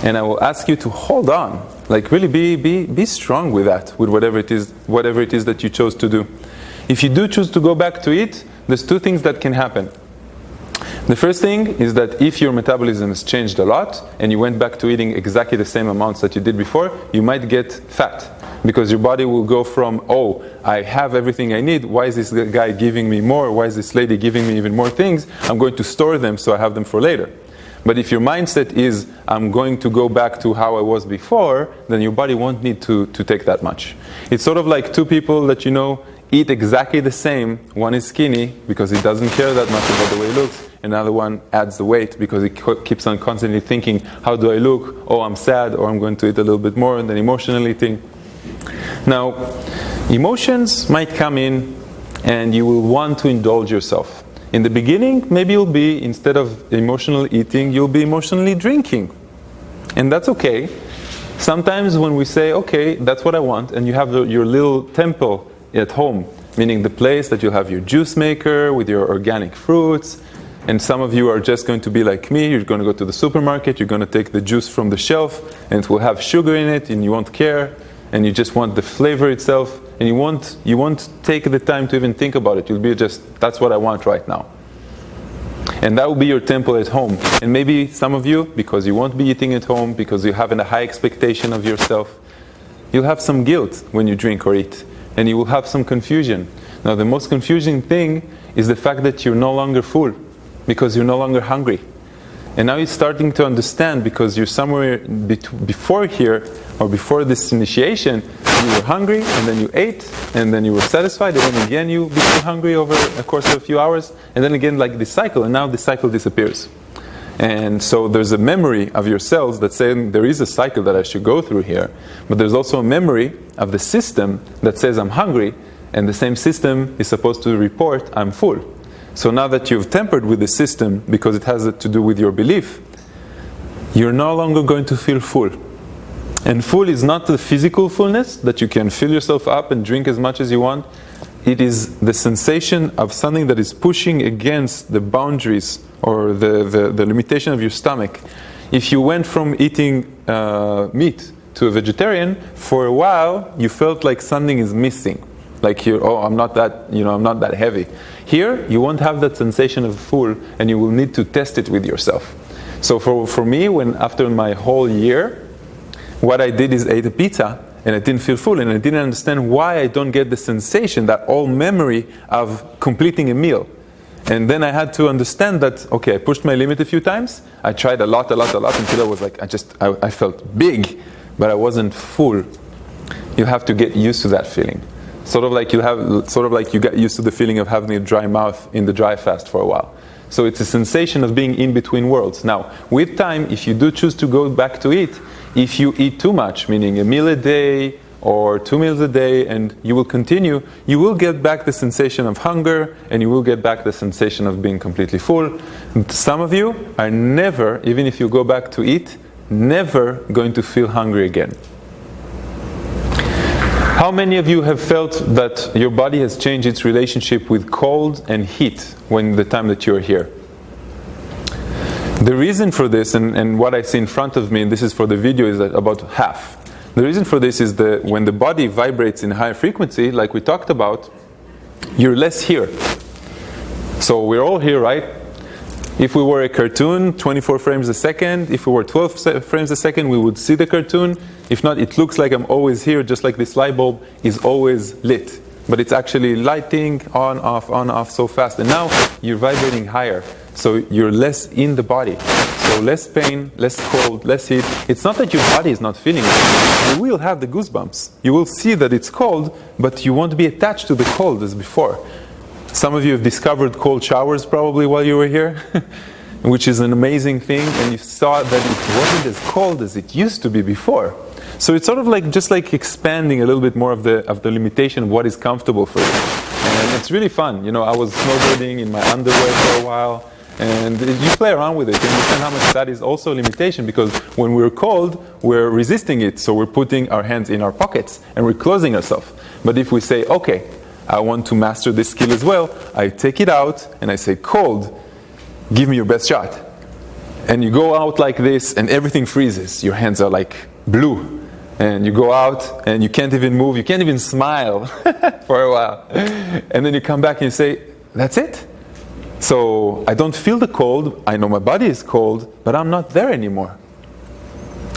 And I will ask you to hold on. Like really be strong with that, with whatever it is that you chose to do. If you do choose to go back to eat, there's 2 things that can happen. The first thing is that if your metabolism has changed a lot and you went back to eating exactly the same amounts that you did before, you might get fat. Because your body will go from, oh, I have everything I need, why is this guy giving me more, why is this lady giving me even more things, I'm going to store them so I have them for later. But if your mindset is, I'm going to go back to how I was before, then your body won't need to take that much. It's sort of like 2 people that eat exactly the same. One is skinny because he doesn't care that much about the way he looks. Another one adds the weight because he keeps on constantly thinking, how do I look? Oh, I'm sad, or I'm going to eat a little bit more, and then emotional eating. Now, emotions might come in and you will want to indulge yourself. In the beginning, maybe you'll be, instead of emotional eating, you'll be emotionally drinking. And that's okay. Sometimes when we say, okay, that's what I want, and you have your little temple at home, meaning the place that you have your juice maker with your organic fruits, and some of you are just going to be like me, you're going to go to the supermarket, you're going to take the juice from the shelf, and it will have sugar in it, and you won't care, and you just want the flavor itself, and you won't take the time to even think about it. You'll be just, that's what I want right now. And that will be your temple at home. And maybe some of you, because you won't be eating at home, because you have a high expectation of yourself, you'll have some guilt when you drink or eat. And you will have some confusion. Now the most confusing thing is the fact that you're no longer full, because you're no longer hungry. And now you're starting to understand, because you're somewhere before here, or before this initiation, you were hungry, and then you ate, and then you were satisfied, and then again you became hungry over a course of a few hours, and then again like this cycle, and now the cycle disappears. And so there's a memory of your cells that's saying there is a cycle that I should go through here, but there's also a memory of the system that says I'm hungry, and the same system is supposed to report I'm full. So now that you've tempered with the system, because it has to do with your belief, you're no longer going to feel full. And full is not the physical fullness, that you can fill yourself up and drink as much as you want. It is the sensation of something that is pushing against the boundaries or the limitation of your stomach. If you went from eating meat to a vegetarian, for a while you felt like something is missing. Like I'm not that heavy. Here, you won't have that sensation of full, and you will need to test it with yourself. So for me, after my whole year, what I did is ate a pizza, and I didn't feel full, and I didn't understand why I don't get the sensation, that old memory of completing a meal. And then I had to understand that, okay, I pushed my limit a few times, I tried a lot, until I was like, I felt big, but I wasn't full. You have to get used to that feeling. Sort of like you got used to the feeling of having a dry mouth in the dry fast for a while. So it's a sensation of being in between worlds. Now, with time, if you do choose to go back to eat, if you eat too much, meaning a meal a day or 2 meals a day, and you will continue, you will get back the sensation of hunger, and you will get back the sensation of being completely full. Some of you are never, even if you go back to eat, never going to feel hungry again. How many of you have felt that your body has changed its relationship with cold and heat when the time that you're here? The reason for this, and what I see in front of me, and this is for the video, is that about half. The reason for this is that when the body vibrates in higher frequency, like we talked about, you're less here. So we're all here, right? If we were a cartoon, 24 frames a second, if we were 12 frames a second, we would see the cartoon. If not, it looks like I'm always here, just like this light bulb is always lit. But it's actually lighting on, off so fast. And now you're vibrating higher. So you're less in the body. So less pain, less cold, less heat. It's not that your body is not feeling it. You will have the goosebumps. You will see that it's cold, but you won't be attached to the cold as before. Some of you have discovered cold showers probably while you were here, which is an amazing thing, and you saw that it wasn't as cold as it used to be before. So it's sort of like just like expanding a little bit more of the limitation of what is comfortable for you. And it's really fun. You know, I was snowboarding in my underwear for a while, and you play around with it. You understand how much that is also a limitation, because when we're cold, we're resisting it. So we're putting our hands in our pockets and we're closing ourselves. But if we say, okay, I want to master this skill as well, I take it out and I say, cold, give me your best shot. And you go out like this and everything freezes. Your hands are like blue. And you go out and you can't even move, you can't even smile for a while. And then you come back and you say, that's it. So I don't feel the cold, I know my body is cold, but I'm not there anymore.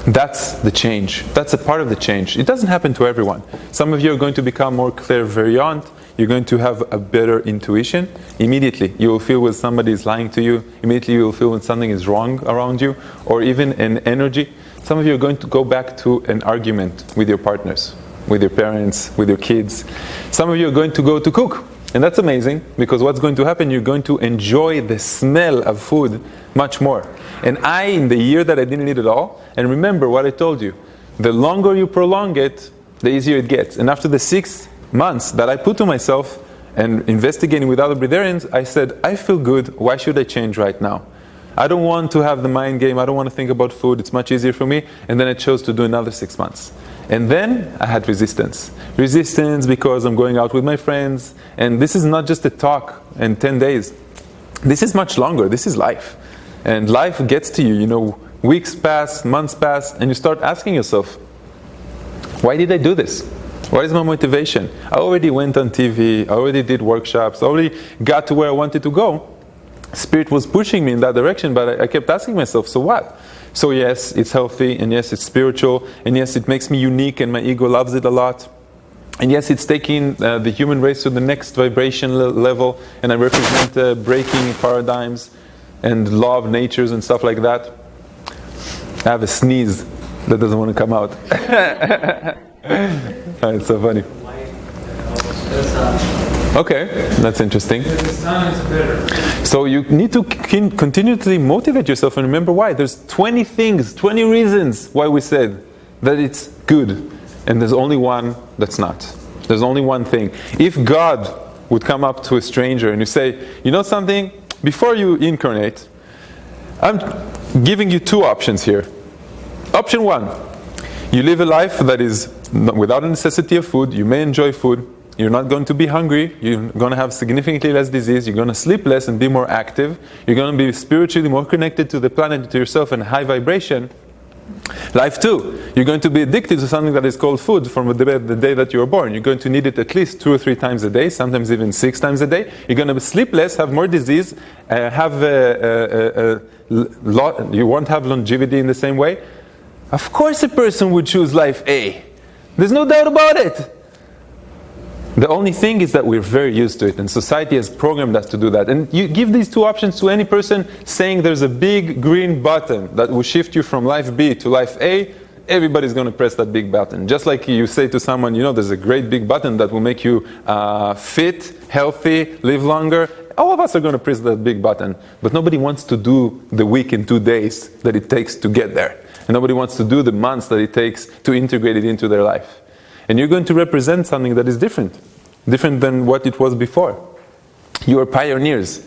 That's the change. That's a part of the change. It doesn't happen to everyone. Some of you are going to become more clairvoyant. You're going to have a better intuition. Immediately, you will feel when somebody is lying to you. Immediately, you will feel when something is wrong around you, or even an energy. Some of you are going to go back to an argument with your partners, with your parents, with your kids. Some of you are going to go to cook. And that's amazing, because what's going to happen, you're going to enjoy the smell of food much more. And in the year that I didn't eat at all, and remember what I told you, the longer you prolong it, the easier it gets. And after the 6 months that I put to myself and investigating with other breatharians, I said, I feel good, why should I change right now? I don't want to have the mind game. I don't want to think about food. It's much easier for me. And then I chose to do another 6 months. And then I had resistance. Resistance because I'm going out with my friends. And this is not just a talk in 10 days. This is much longer. This is life. And life gets to you. You know, weeks pass, months pass, and you start asking yourself, why did I do this? What is my motivation? I already went on TV. I already did workshops. I already got to where I wanted to go. Spirit was pushing me in that direction, but I kept asking myself, so what? So yes, it's healthy, and yes, it's spiritual, and yes, it makes me unique, and my ego loves it a lot. And yes, it's taking the human race to the next vibration level, and I represent breaking paradigms and law of natures and stuff like that. I have a sneeze that doesn't want to come out. It's so funny. Okay, that's interesting. So you need to continually motivate yourself and remember why. There's 20 things, 20 reasons why we said that it's good. And there's only one that's not. There's only one thing. If God would come up to a stranger and you say, you know something? Before you incarnate, I'm giving you two options here. Option one, you live a life that is without a necessity of food. You may enjoy food. You're not going to be hungry. You're going to have significantly less disease. You're going to sleep less and be more active. You're going to be spiritually more connected to the planet, to yourself, and high vibration. Life two, you're going to be addicted to something that is called food from the day that you were born. You're going to need it at least 2 or 3 times a day, sometimes even 6 times a day. You're going to sleep less, have more disease, you won't have longevity in the same way. Of course a person would choose life A. There's no doubt about it. The only thing is that we're very used to it, and society has programmed us to do that. And you give these two options to any person saying there's a big green button that will shift you from life B to life A, everybody's going to press that big button. Just like you say to someone, you know, there's a great big button that will make you fit, healthy, live longer. All of us are going to press that big button. But nobody wants to do the week in 2 days that it takes to get there. And nobody wants to do the months that it takes to integrate it into their life. And you're going to represent something that is different than what it was before. You are pioneers.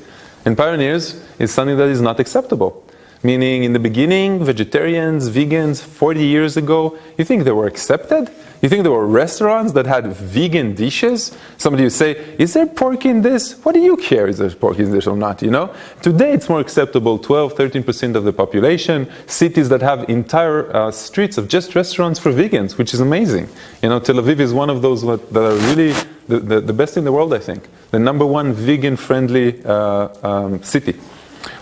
And pioneers is something that is not acceptable. Meaning, in the beginning, vegetarians, vegans, 40 years ago, you think they were accepted? You think there were restaurants that had vegan dishes? Somebody would say, is there pork in this? What do you care if there's pork in this or not, you know? Today it's more acceptable, 12, 13% of the population. Cities that have entire streets of just restaurants for vegans, which is amazing. You know, Tel Aviv is one of those that are really the best in the world, I think. The #1 vegan-friendly city.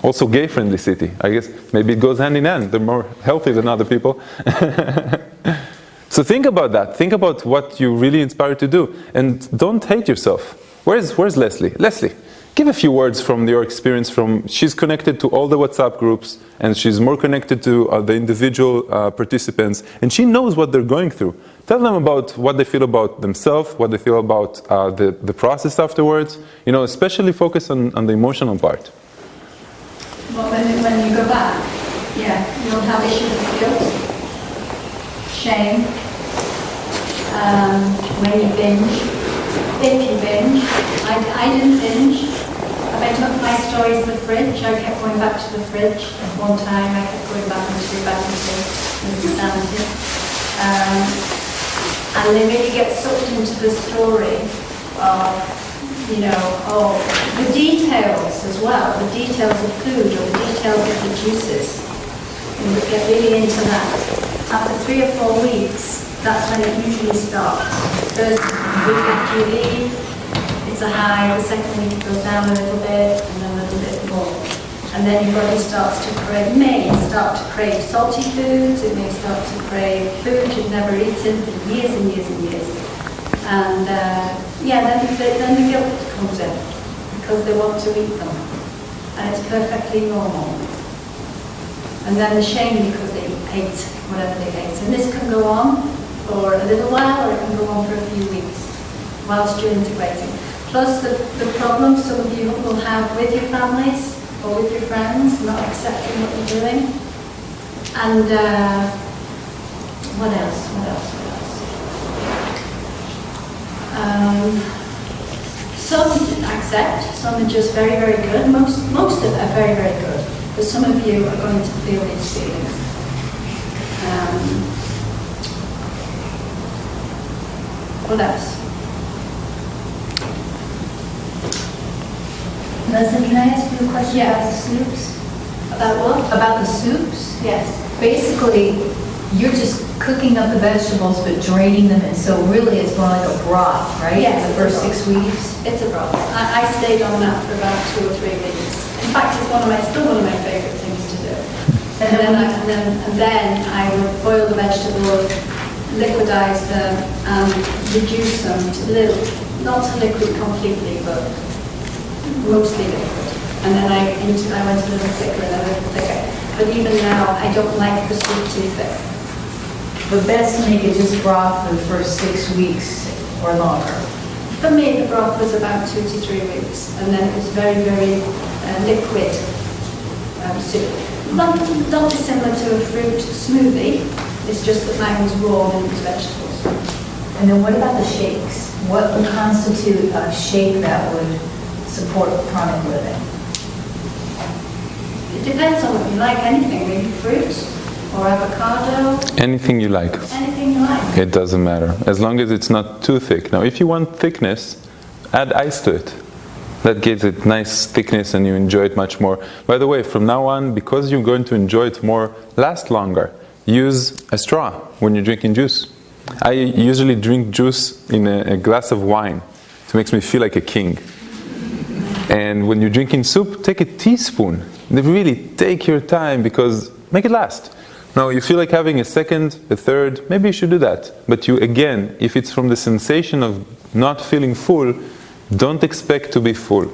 Also gay-friendly city. I guess maybe it goes hand in hand. They're more healthy than other people. So think about that. Think about what you're really inspired to do. And don't hate yourself. Where's Leslie? Leslie, give a few words from your experience. She's connected to all the WhatsApp groups, and she's more connected to the individual participants, and she knows what they're going through. Tell them about what they feel about themselves, what they feel about the process afterwards. You know, especially focus on the emotional part. Well, when you go back, you'll have issues of guilt, shame, when you binge, if you binge. I didn't binge. I took my stories to the fridge. I kept going back to the fridge. At one time, I kept going back into insanity. And they really get sucked into the story of, you know, the details as well, the details of food or the details of the juices. And we get really into that. After 3 or 4 weeks, that's when it usually starts. First week after you leave, it's a high. The second week it goes down a little bit, and then a little bit more. And then your body may start to crave salty foods. It may start to crave food you've never eaten for years and years and years. And then the guilt comes in because they want to eat them, and it's perfectly normal. And then the shame because they ate whatever they ate, and this can go on for a little while, or it can go on for a few weeks whilst you're integrating. Plus the problems some of you will have with your families or with your friends, not accepting what you're doing, and what else? Some accept, some are just very, very good. Most of them are very, very good. But some of you are going to feel these feelings. What else? Leslie, can I ask you a question about the soups? About what? About the soups? Yes. Basically, you're just cooking up the vegetables but draining them, and so really it's more like a broth, right? Yes, For the it's first a broth. 6 weeks? It's a broth. I stayed on that for about 2 or 3 weeks. In fact, it's still one of my favourite things to do. And then I would boil the vegetables, liquidize them, and reduce them to not to liquid completely, but mostly liquid. And then I went a little thicker and a little thicker. But even now, I don't like the soup too thick. But best to make it just broth for the first 6 weeks or longer. For me, the broth was about 2 to 3 weeks, and then it was very, very liquid soup. Not dissimilar to a fruit smoothie, it's just that mine was raw and it was vegetables. And then what about the shakes? What would constitute a shake that would support chronic living? It depends on what you like, anything, maybe fruit or avocado, Anything you like. anything you like. It doesn't matter, as long as it's not too thick. Now, if you want thickness, add ice to it. That gives it nice thickness and you enjoy it much more. By the way, from now on, because you're going to enjoy it more, last longer, use a straw when you're drinking juice. I usually drink juice in a glass of wine. It makes me feel like a king. And when you're drinking soup, take a teaspoon. Really take your time, because make it last. Now, you feel like having a second, a third, maybe you should do that. But you, again, if it's from the sensation of not feeling full, don't expect to be full.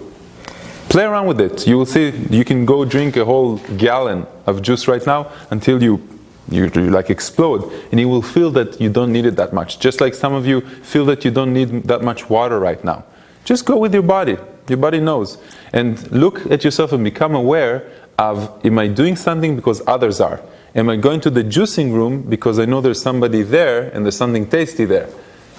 Play around with it. You will see you can go drink a whole gallon of juice right now until you like explode, and you will feel that you don't need it that much. Just like some of you feel that you don't need that much water right now. Just go with your body. Your body knows. And look at yourself and become aware of, am I doing something because others are? Am I going to the juicing room because I know there's somebody there and there's something tasty there?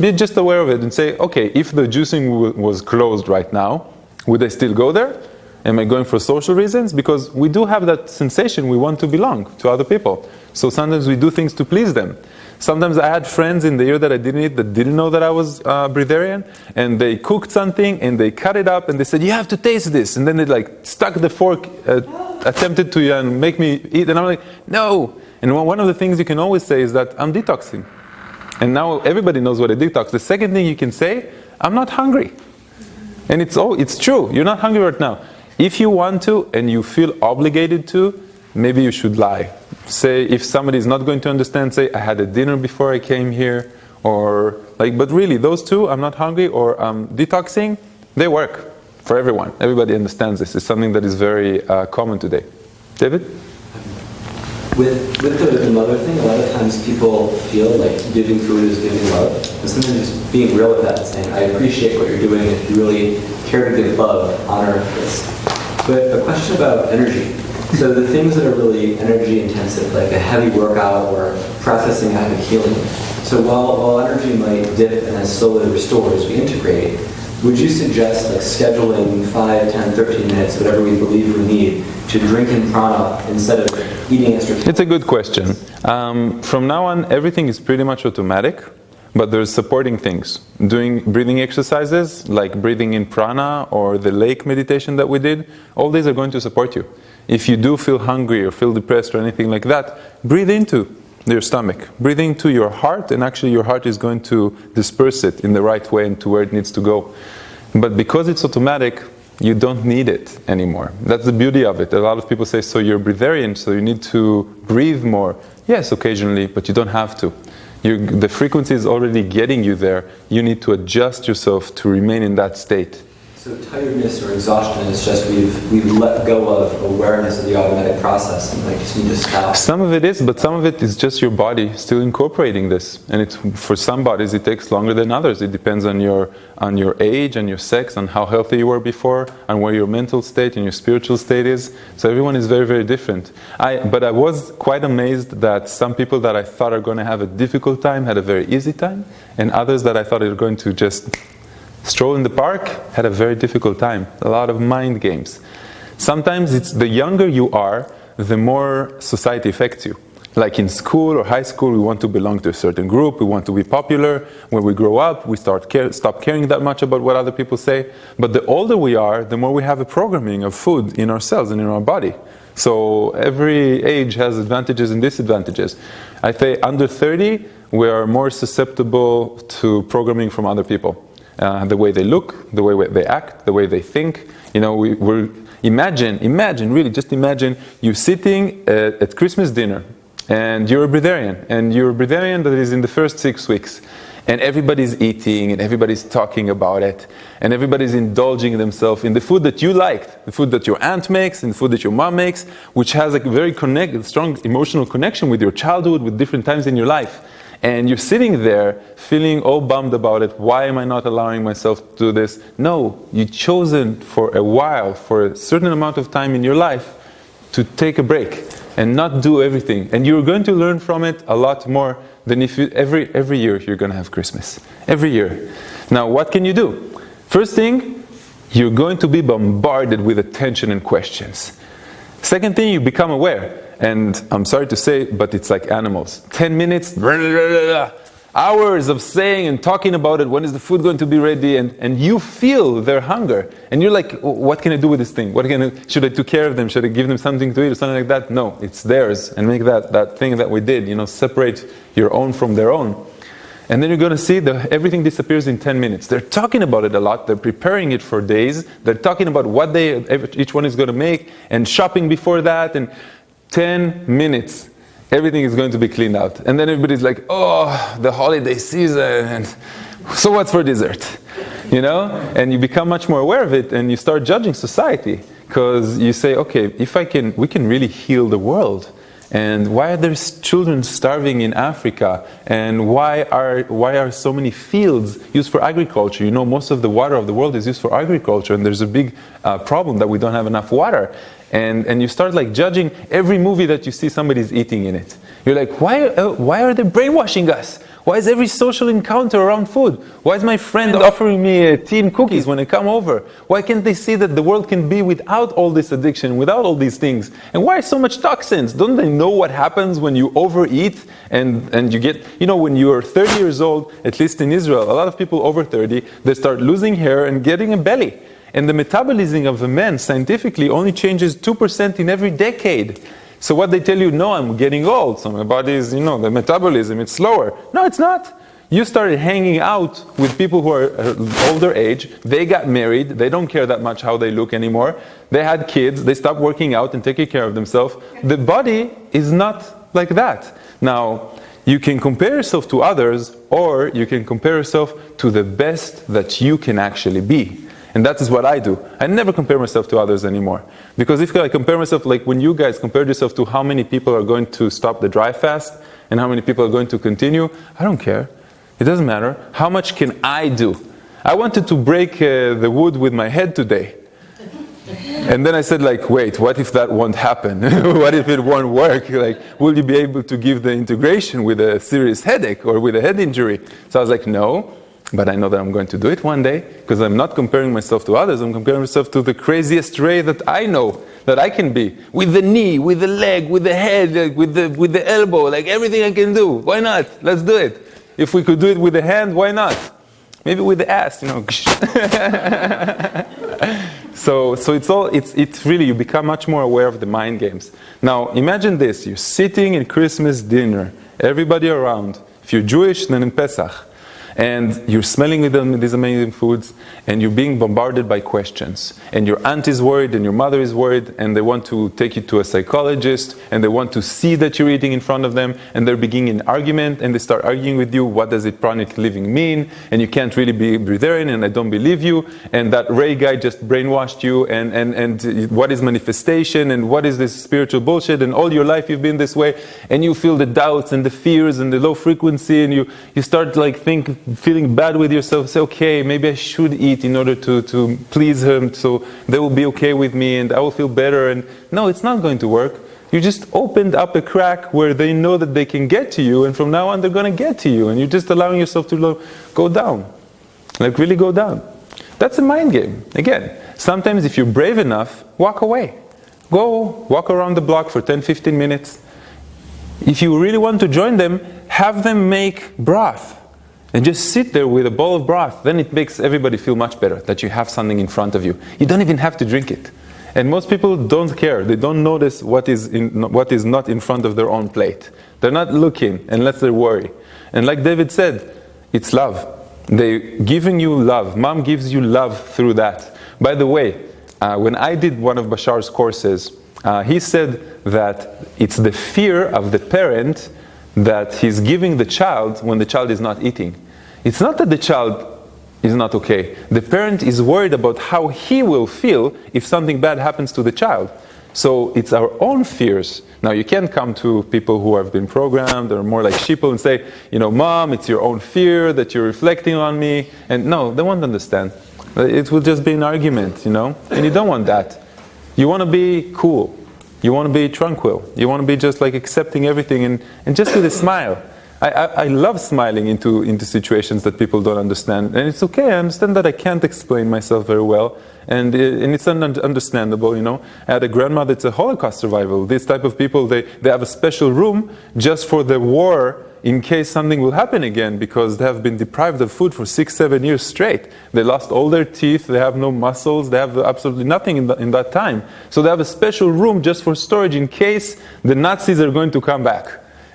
Be just aware of it and say, okay, if the juicing was closed right now, would I still go there? Am I going for social reasons? Because we do have that sensation we want to belong to other people. So sometimes we do things to please them. Sometimes I had friends in the year that I didn't eat that didn't know that I was Breatharian, and they cooked something and they cut it up and they said, you have to taste this. And then they like stuck the fork, attempted to make me eat, and I'm like, no. And one of the things you can always say is that I'm detoxing. And now everybody knows what a detox. The second thing you can say, I'm not hungry. And it's true. You're not hungry right now. If you want to and you feel obligated to, maybe you should lie. Say, if somebody is not going to understand, say, I had a dinner before I came here, or like, but really, those two, I'm not hungry or detoxing, they work for everyone. Everybody understands this. It's something that is very common today. David? With the mother thing, a lot of times people feel like giving food is giving love. And sometimes just being real with that and saying, I appreciate what you're doing. If you really care to give love, honor this. But a question about energy. So the things that are really energy intensive, like a heavy workout or processing kind of healing. So while energy might dip and then slowly restore as we integrate, would you suggest like scheduling 5, 10, 13 minutes, whatever we believe we need, to drink in prana instead of eating extra calories? It's a good question. From now on, everything is pretty much automatic, but there's supporting things. Doing breathing exercises, like breathing in prana or the lake meditation that we did, all these are going to support you. If you do feel hungry or feel depressed or anything like that, breathe into your stomach. Breathe into your heart, and actually your heart is going to disperse it in the right way and to where it needs to go. But because it's automatic, you don't need it anymore. That's the beauty of it. A lot of people say, so you're breatharian, so you need to breathe more. Yes, occasionally, but you don't have to. The frequency is already getting you there. You need to adjust yourself to remain in that state. So tiredness or exhaustion is just we've let go of awareness of the automatic process and just need to stop. Some of it is, but some of it is just your body still incorporating this. And it's, for some bodies it takes longer than others. It depends on your age, on your sex, on how healthy you were before, on where your mental state and your spiritual state is. So everyone is very, very different. But I was quite amazed that some people that I thought are going to have a difficult time had a very easy time, and others that I thought are going to just stroll in the park had a very difficult time. A lot of mind games. Sometimes it's the younger you are, the more society affects you. Like in school or high school, we want to belong to a certain group, we want to be popular. When we grow up, we stop caring that much about what other people say. But the older we are, the more we have a programming of food in ourselves and in our body. So every age has advantages and disadvantages. I say under 30, we are more susceptible to programming from other people. The way they look, the way they act, the way they think. You know, imagine, really, just imagine you sitting at Christmas dinner, and you're a Breatharian, that is in the first 6 weeks, and everybody's eating, and everybody's talking about it, and everybody's indulging themselves in the food that you liked, the food that your aunt makes, and the food that your mom makes, which has a very strong emotional connection with your childhood, with different times in your life. And you're sitting there feeling all bummed about it. Why am I not allowing myself to do this? No, you've chosen for a while, for a certain amount of time in your life, to take a break and not do everything. And you're going to learn from it a lot more than if you, every year you're going to have Christmas. Every year. Now, what can you do? First thing, you're going to be bombarded with attention and questions. Second thing, you become aware. And I'm sorry to say, but it's like animals. 10 minutes, hours of saying and talking about it, when is the food going to be ready, and you feel their hunger. And you're like, what can I do with this thing? Should I take care of them? Should I give them something to eat or something like that? No, it's theirs. And make that thing that we did, separate your own from their own. And then you're going to see that everything disappears in 10 minutes. They're talking about it a lot. They're preparing it for days. They're talking about what each one is going to make, and shopping before that, and 10 minutes, everything is going to be cleaned out. And then everybody's like, oh, the holiday season, and so what's for dessert? And you become much more aware of it, and you start judging society. Because you say, okay, we can really heal the world. And why are there children starving in Africa? And why are so many fields used for agriculture? Most of the water of the world is used for agriculture, and there's a big problem that we don't have enough water. And you start like judging every movie that you see somebody's eating in it. You're like, why are they brainwashing us? Why is every social encounter around food? Why is my friend offering me tea and cookies when I come over? Why can't they see that the world can be without all this addiction, without all these things? And why so much toxins? Don't they know what happens when you overeat and you get, when you're 30 years old, at least in Israel, a lot of people over 30, they start losing hair and getting a belly. And the metabolism of a man scientifically only changes 2% in every decade. So what they tell you, no, I'm getting old, so my body is, the metabolism, it's slower. No, it's not. You started hanging out with people who are older age, they got married, they don't care that much how they look anymore, they had kids, they stopped working out and taking care of themselves. The body is not like that. Now, you can compare yourself to others, or you can compare yourself to the best that you can actually be. And that is what I do. I never compare myself to others anymore. Because if I compare myself, like when you guys compared yourself to how many people are going to stop the dry fast and how many people are going to continue, I don't care. It doesn't matter. How much can I do? I wanted to break the wood with my head today. And then I said, wait, what if that won't happen? What if it won't work? Will you be able to give the integration with a serious headache or with a head injury? So I was like, no. But I know that I'm going to do it one day, because I'm not comparing myself to others. I'm comparing myself to the craziest Ray that I know that I can be. With the knee, with the leg, with the head, with the elbow, everything I can do. Why not? Let's do it. If we could do it with the hand, why not? Maybe with the ass, So it's really, you become much more aware of the mind games. Now, imagine this. You're sitting in Christmas dinner, everybody around. If you're Jewish, then in Pesach. And you're smelling with them these amazing foods, and you're being bombarded by questions. And your aunt is worried, and your mother is worried, and they want to take you to a psychologist, and they want to see that you're eating in front of them, and they're beginning an argument, and they start arguing with you, what does it pranic living mean? And you can't really be Breatharian, and I don't believe you, and that Ray guy just brainwashed you, and what is manifestation, and what is this spiritual bullshit, and all your life you've been this way, and you feel the doubts, and the fears, and the low frequency, and you start feeling bad with yourself, say, okay, maybe I should eat in order to please him, so they will be okay with me and I will feel better. And no, it's not going to work. You just opened up a crack where they know that they can get to you, and from now on they're going to get to you, and you're just allowing yourself to go down, really go down. That's a mind game. Again, sometimes if you're brave enough, walk away. Go walk around the block for 10, 15 minutes. If you really want to join them, have them make broth. And just sit there with a bowl of broth. Then it makes everybody feel much better that you have something in front of you. You don't even have to drink it. And most people don't care. They don't notice what is not in front of their own plate. They're not looking unless they worry. And like David said, it's love. They're giving you love. Mom gives you love through that. By the way, when I did one of Bashar's courses, he said that it's the fear of the parent that he's giving the child when the child is not eating. It's not that the child is not okay. The parent is worried about how he will feel if something bad happens to the child. So it's our own fears. Now you can't come to people who have been programmed or more like sheeple and say, Mom, it's your own fear that you're reflecting on me. And no, they won't understand. It will just be an argument, and you don't want that. You want to be cool. You want to be tranquil. You want to be just like accepting everything and just with a smile. I love smiling into situations that people don't understand. And it's okay, I understand that I can't explain myself very well. And it's understandable, I had a grandmother that's a Holocaust survivor. This type of people, they have a special room just for the war in case something will happen again, because they have been deprived of food for 6-7 years straight. They lost all their teeth, they have no muscles, they have absolutely nothing in that time. So they have a special room just for storage in case the Nazis are going to come back,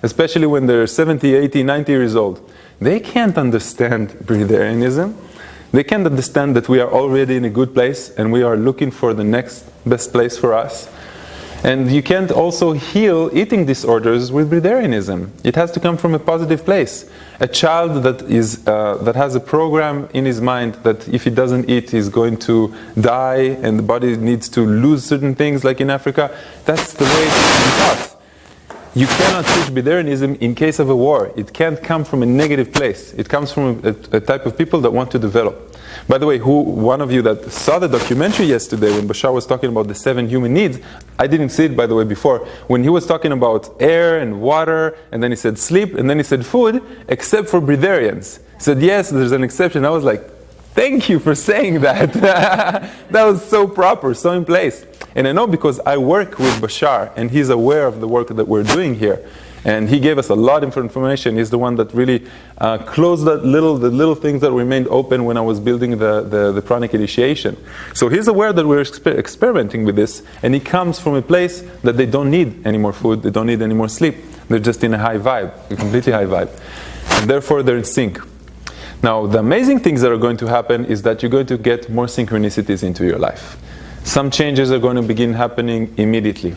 especially when they're 70, 80, 90 years old. They can't understand breatharianism. They can't understand that we are already in a good place and we are looking for the next best place for us. And you can't also heal eating disorders with breatharianism. It has to come from a positive place. A child that has a program in his mind that if he doesn't eat, he's going to die and the body needs to lose certain things, like in Africa, that's the way it's been taught. You cannot teach breatharianism in case of a war. It can't come from a negative place. It comes from a type of people that want to develop. By the way, one of you that saw the documentary yesterday when Bashar was talking about the 7 human needs, I didn't see it, by the way, before. When he was talking about air and water, and then he said sleep, and then he said food, except for breatharians. He said, yes, there's an exception. I was like, thank you for saying that. That was so proper, so in place. And I know because I work with Bashar, and he's aware of the work that we're doing here. And he gave us a lot of information. He's the one that really closed the little things that remained open when I was building the pranic initiation. So he's aware that we're experimenting with this, and he comes from a place that they don't need any more food, they don't need any more sleep. They're just in a high vibe, a completely high vibe. And therefore they're in sync. Now, the amazing things that are going to happen is that you're going to get more synchronicities into your life. Some changes are going to begin happening immediately.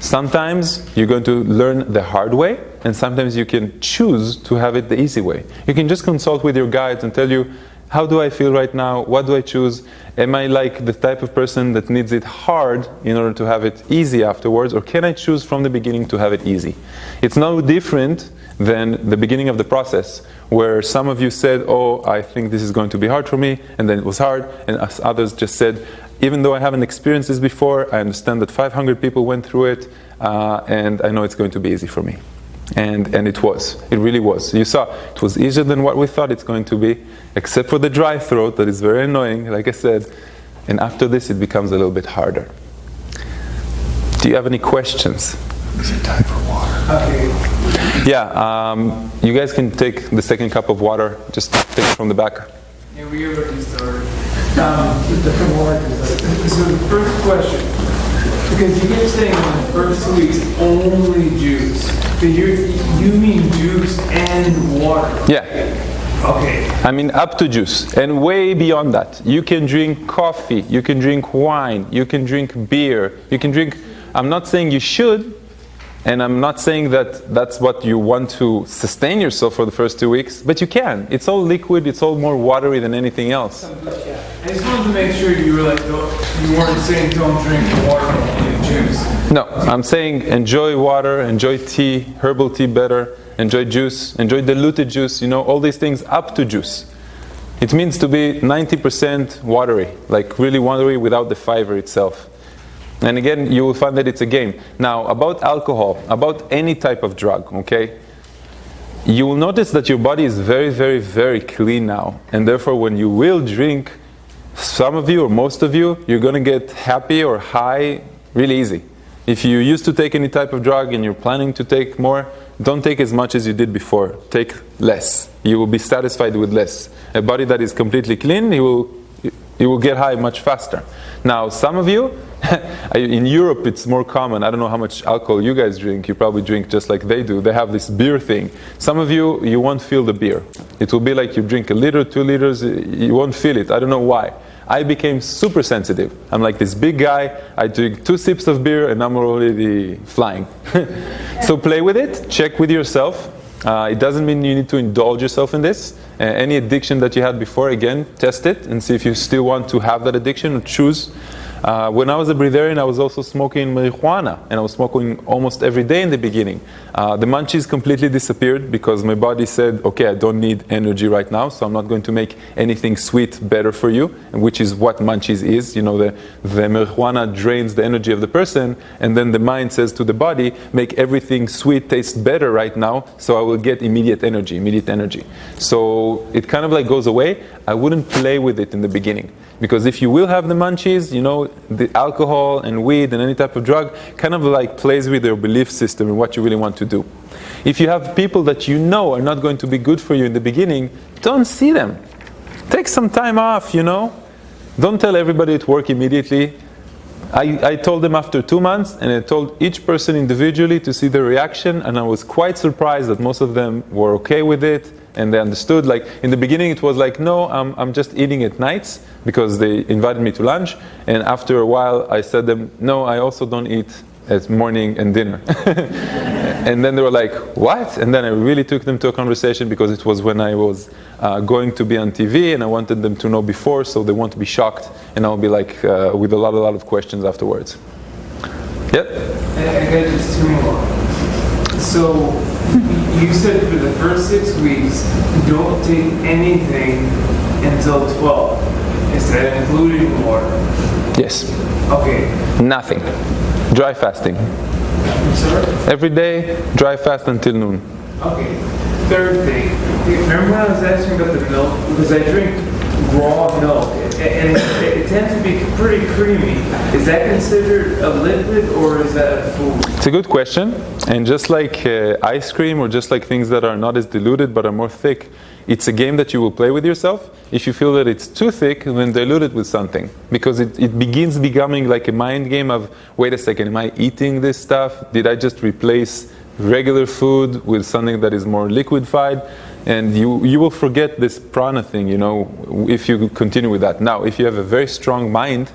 Sometimes you're going to learn the hard way, and sometimes you can choose to have it the easy way. You can just consult with your guides and tell you, how do I feel right now? What do I choose? Am I like the type of person that needs it hard in order to have it easy afterwards? Or can I choose from the beginning to have it easy? It's no different than the beginning of the process, where some of you said, oh, I think this is going to be hard for me, and then it was hard, and others just said, even though I haven't experienced this before, I understand that 500 people went through it, and I know it's going to be easy for me. And it was. It really was. You saw, it was easier than what we thought it's going to be, except for the dry throat that is very annoying, like I said. And after this, it becomes a little bit harder. Do you have any questions? Is it time for water? Okay. Yeah, you guys can take the second cup of water. Just take it from the back. Yeah, we already started. So the first question, because you keep saying in the first 2 weeks only juice. So you mean juice and water? Yeah. Okay. I mean up to juice and way beyond that. You can drink coffee, you can drink wine, you can drink beer, you can drink... I'm not saying you should, and I'm not saying that that's what you want to sustain yourself for the first 2 weeks, but you can. It's all liquid, it's all more watery than anything else. I just wanted to make sure you were like, you weren't saying don't drink water, only juice. No, I'm saying enjoy water, enjoy tea, herbal tea better, enjoy juice, enjoy diluted juice, all these things up to juice. It means to be 90% watery, like really watery without the fiber itself. And again, you will find that it's a game. Now, about alcohol, about any type of drug, okay? You will notice that your body is very, very, very clean now. And therefore, when you will drink, Some of you, or most of you, you're going to get happy or high really easy. If you used to take any type of drug and you're planning to take more, don't take as much as you did before. Take less. You will be satisfied with less. A body that is completely clean, you will get high much faster. Now, some of you, in Europe it's more common. I don't know how much alcohol you guys drink. You probably drink just like they do. They have this beer thing. Some of you, you won't feel the beer. It will be like you drink a liter, 2 liters, you won't feel it. I don't know why. I became super sensitive. I'm like this big guy. I drink 2 sips of beer and I'm already flying. So play with it. Check with yourself. It doesn't mean you need to indulge yourself in this. Any addiction that you had before, again, test it and see if you still want to have that addiction or choose. When I was a Breatharian, I was also smoking marijuana, and I was smoking almost every day in the beginning. The munchies completely disappeared because my body said, okay, I don't need energy right now, so I'm not going to make anything sweet better for you, which is what munchies is. You know, the marijuana drains the energy of the person, and then the mind says to the body, make everything sweet taste better right now, so I will get immediate energy. So it kind of like goes away. I wouldn't play with it in the beginning. Because if you will have the munchies, you know, the alcohol and weed and any type of drug kind of like plays with your belief system and what you really want to do. If you have people that you know are not going to be good for you in the beginning, don't see them. Take some time off, you know. Don't tell everybody at work immediately. I told them after 2 months, and I told each person individually to see their reaction, and I was quite surprised that most of them were okay with it, and they understood. Like in the beginning it was like, no, I'm just eating at nights, because they invited me to lunch, and after a while I said them, no, I also don't eat at morning and dinner. And then they were like, what? And then I really took them to a conversation, because it was when I was going to be on TV, and I wanted them to know before, so they won't be shocked, and I'll be like with a lot of questions afterwards. Yep. I got just 2 more. So you said for the first 6 weeks, don't take anything until 12. Is that including water? Yes. Okay. Nothing. Dry fasting. I'm sorry? Every day, dry fast until noon. Okay. Third thing. Remember when I was asking about the milk? Because I drink raw milk, and it tends to be pretty creamy. Is that considered a liquid, or is that a food? It's a good question. And just like ice cream, or just like things that are not as diluted but are more thick, it's a game that you will play with yourself. If you feel that it's too thick, then dilute it with something. Because it begins becoming like a mind game of, wait a second, am I eating this stuff? Did I just replace regular food with something that is more liquefied? And you will forget this prana thing, you know, if you continue with that. Now, if you have a very strong mind,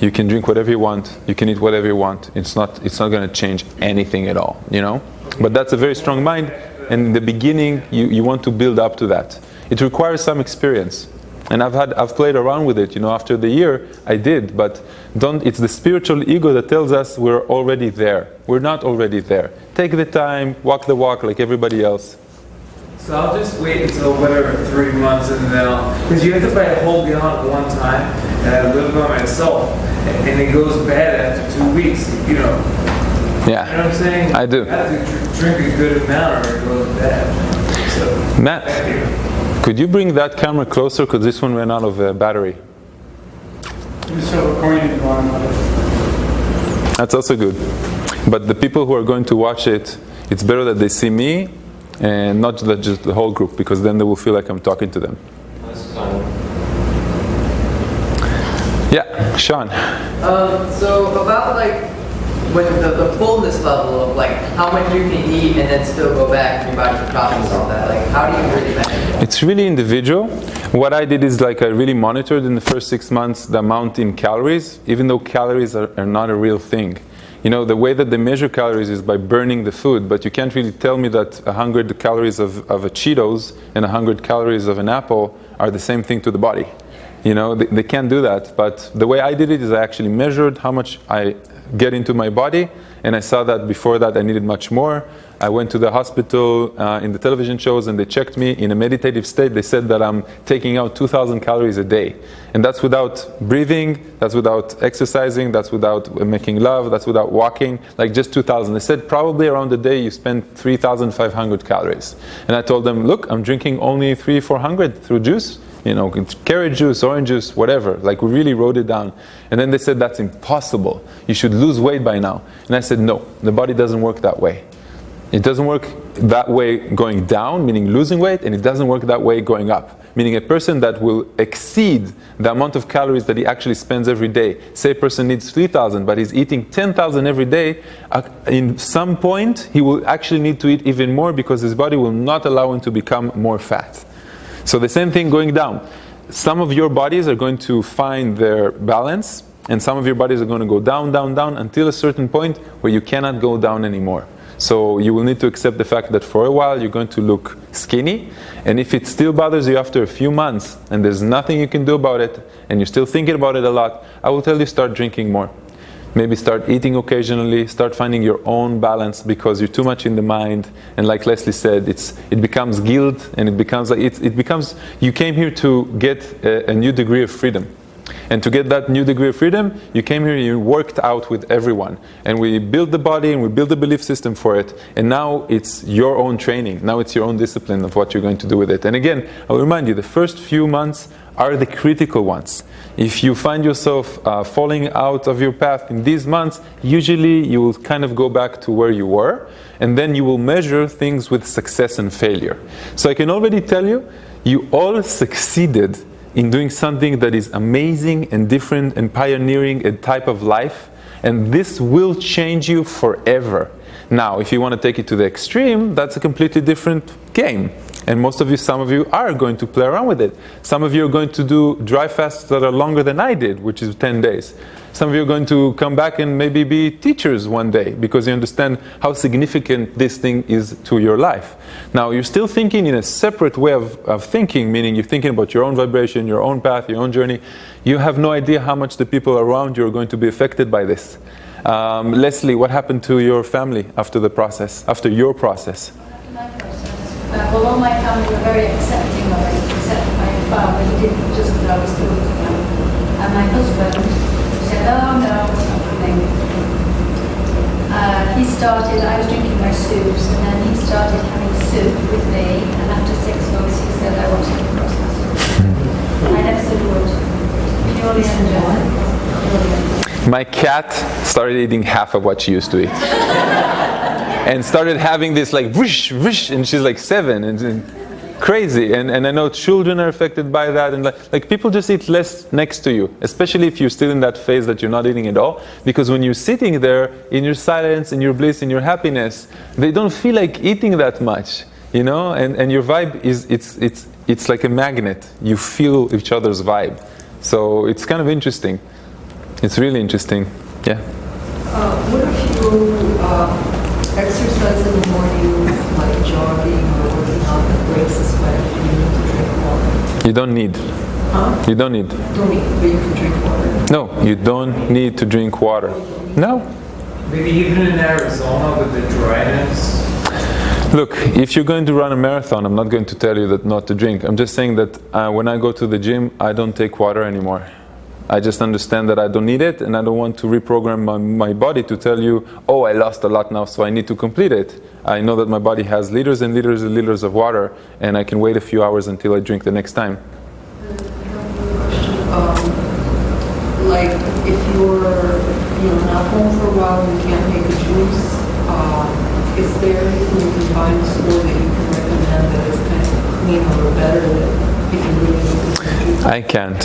you can drink whatever you want, you can eat whatever you want. It's not going to change anything at all, you know. But that's a very strong mind, and in the beginning, you want to build up to that. It requires some experience, and I've played around with it, you know. After the year, I did, but it's the spiritual ego that tells us we're already there. We're not already there. Take the time, walk the walk like everybody else. So I'll just wait until whatever 3 months, and then because you have to buy a whole gallon at one time, and I live by myself, and it goes bad after 2 weeks, you know. Yeah, you know what I'm saying? I do. You have to drink a good amount, or it goes bad. So, Matt, could you bring that camera closer, because this one ran out of battery? Just show recording one another. That's also good. But the people who are going to watch it, it's better that they see me, and not just the whole group, because then they will feel like I'm talking to them. Yeah, Sean. So about like when the fullness level of like how much you can eat and then still go back and your body can process all that, like how do you really manage? It's really individual. What I did is like I really monitored in the first 6 months the amount in calories, even though calories are not a real thing. You know, the way that they measure calories is by burning the food, but you can't really tell me that 100 calories of a Cheetos and 100 calories of an apple are the same thing to the body. You know, they can't do that. But the way I did it is I actually measured how much I get into my body, and I saw that before that I needed much more. I went to the hospital in the television shows, and they checked me in a meditative state. They said that I'm taking out 2,000 calories a day. And that's without breathing, that's without exercising, that's without making love, that's without walking, like just 2,000. They said probably around the day you spend 3,500 calories. And I told them, look, I'm drinking only 300-400 through juice, carrot juice, orange juice, whatever. Like, we really wrote it down. And then they said, that's impossible. You should lose weight by now. And I said, no, the body doesn't work that way. It doesn't work that way going down, meaning losing weight, and it doesn't work that way going up, meaning a person that will exceed the amount of calories that he actually spends every day. Say a person needs 3,000, but he's eating 10,000 every day. In some point, he will actually need to eat even more because his body will not allow him to become more fat. So the same thing going down. Some of your bodies are going to find their balance, and some of your bodies are going to go down, down, down, until a certain point where you cannot go down anymore. So you will need to accept the fact that for a while you're going to look skinny, and if it still bothers you after a few months and there's nothing you can do about it and you're still thinking about it a lot, I will tell you, start drinking more. Maybe start eating occasionally, start finding your own balance, because you're too much in the mind, and like Leslie said, it becomes guilt, and it becomes you came here to get a new degree of freedom. And to get that new degree of freedom, you came here and you worked out with everyone. And we built the body and we built the belief system for it. And now it's your own training. Now it's your own discipline of what you're going to do with it. And again, I will remind you, the first few months are the critical ones. If you find yourself falling out of your path in these months, usually you will kind of go back to where you were. And then you will measure things with success and failure. So I can already tell you, you all succeeded in doing something that is amazing and different and pioneering a type of life, and this will change you forever. Now, if you want to take it to the extreme, that's a completely different game. And some of you are going to play around with it. Some of you are going to do dry fasts that are longer than I did, which is 10 days. Some of you are going to come back and maybe be teachers one day because you understand how significant this thing is to your life. Now, you're still thinking in a separate way of thinking, meaning you're thinking about your own vibration, your own path, your own journey. You have no idea how much the people around you are going to be affected by this. Leslie, what happened to your family after the process, after your process? After my process, all my family were very accepting of it, except my father. He didn't, just because I was still young. And my husband said, oh no, it's not happening. I was drinking my soups, and then he started having soup with me, and after 6 months he said, I want to cross my soup. I never said a word. Purely enjoying. My cat started eating half of what she used to eat. And started having this like whoosh, whoosh, and she's like 7, and crazy. And I know children are affected by that, and like people just eat less next to you, especially if you're still in that phase that you're not eating at all, because when you're sitting there in your silence, in your bliss, in your happiness, they don't feel like eating that much, and your vibe it's like a magnet. You feel each other's vibe. So it's kind of interesting. It's really interesting. Yeah. What if you exercise in the morning, like jogging or working out that breaks the sweat, and you need to drink water? You don't need. Huh? You don't need. Don't need, but you can drink water. No, you don't need to drink water. No. Maybe even in Arizona with the dryness. Look, if you're going to run a marathon, I'm not going to tell you that not to drink. I'm just saying that when I go to the gym, I don't take water anymore. I just understand that I don't need it, and I don't want to reprogram my body to tell you, oh, I lost a lot now, so I need to complete it. I know that my body has liters and liters and liters of water, and I can wait a few hours until I drink the next time. Like if you're not home for a while and you can't make a juice, is there anything you can find in the store that you can recommend that is kind of cleaner or better that if you really need to juice? I can't.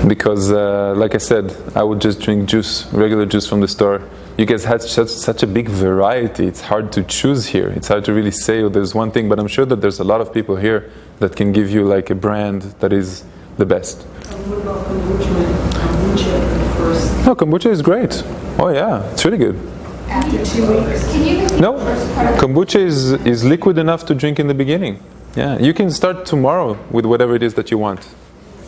Because, like I said, I would just drink juice, regular juice from the store. You guys had such a big variety. It's hard to choose here. It's hard to really say, oh, there's one thing. But I'm sure that there's a lot of people here that can give you like a brand that is the best. What about kombucha? Kombucha first? No, kombucha is great. Oh yeah, it's really good. After 2 weeks? Can you repeat No, the first part? kombucha is liquid enough to drink in the beginning. Yeah, you can start tomorrow with whatever it is that you want. So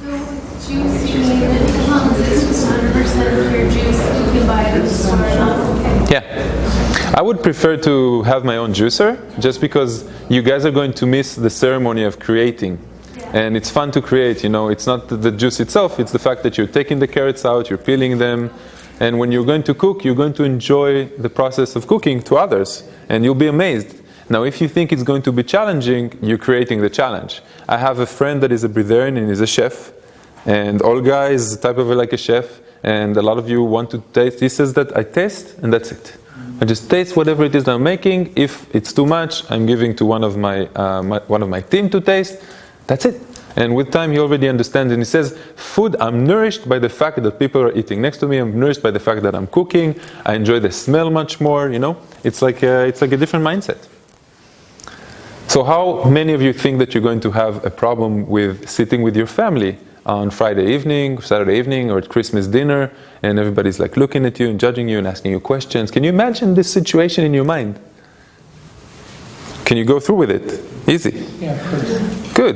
with juice, you mean that as long as it's 100% pure juice, you can buy it at the store? Okay. Yeah. I would prefer to have my own juicer, just because you guys are going to miss the ceremony of creating. And it's fun to create, it's not the juice itself, it's the fact that you're taking the carrots out, you're peeling them, and when you're going to cook, you're going to enjoy the process of cooking to others, and you'll be amazed. Now, if you think it's going to be challenging, you're creating the challenge. I have a friend that is a Breatharian and is a chef, and Olga is type of like a chef, and a lot of you want to taste. He says that I taste and that's it. I just taste whatever it is that I'm making. If it's too much, I'm giving to one of my team to taste. That's it. And with time, he already understands, and he says, food, I'm nourished by the fact that people are eating next to me. I'm nourished by the fact that I'm cooking. I enjoy the smell much more, It's like a different mindset. So how many of you think that you're going to have a problem with sitting with your family on Friday evening, Saturday evening, or at Christmas dinner, and everybody's like looking at you and judging you and asking you questions? Can you imagine this situation in your mind? Can you go through with it? Easy. Yeah, of course. Good.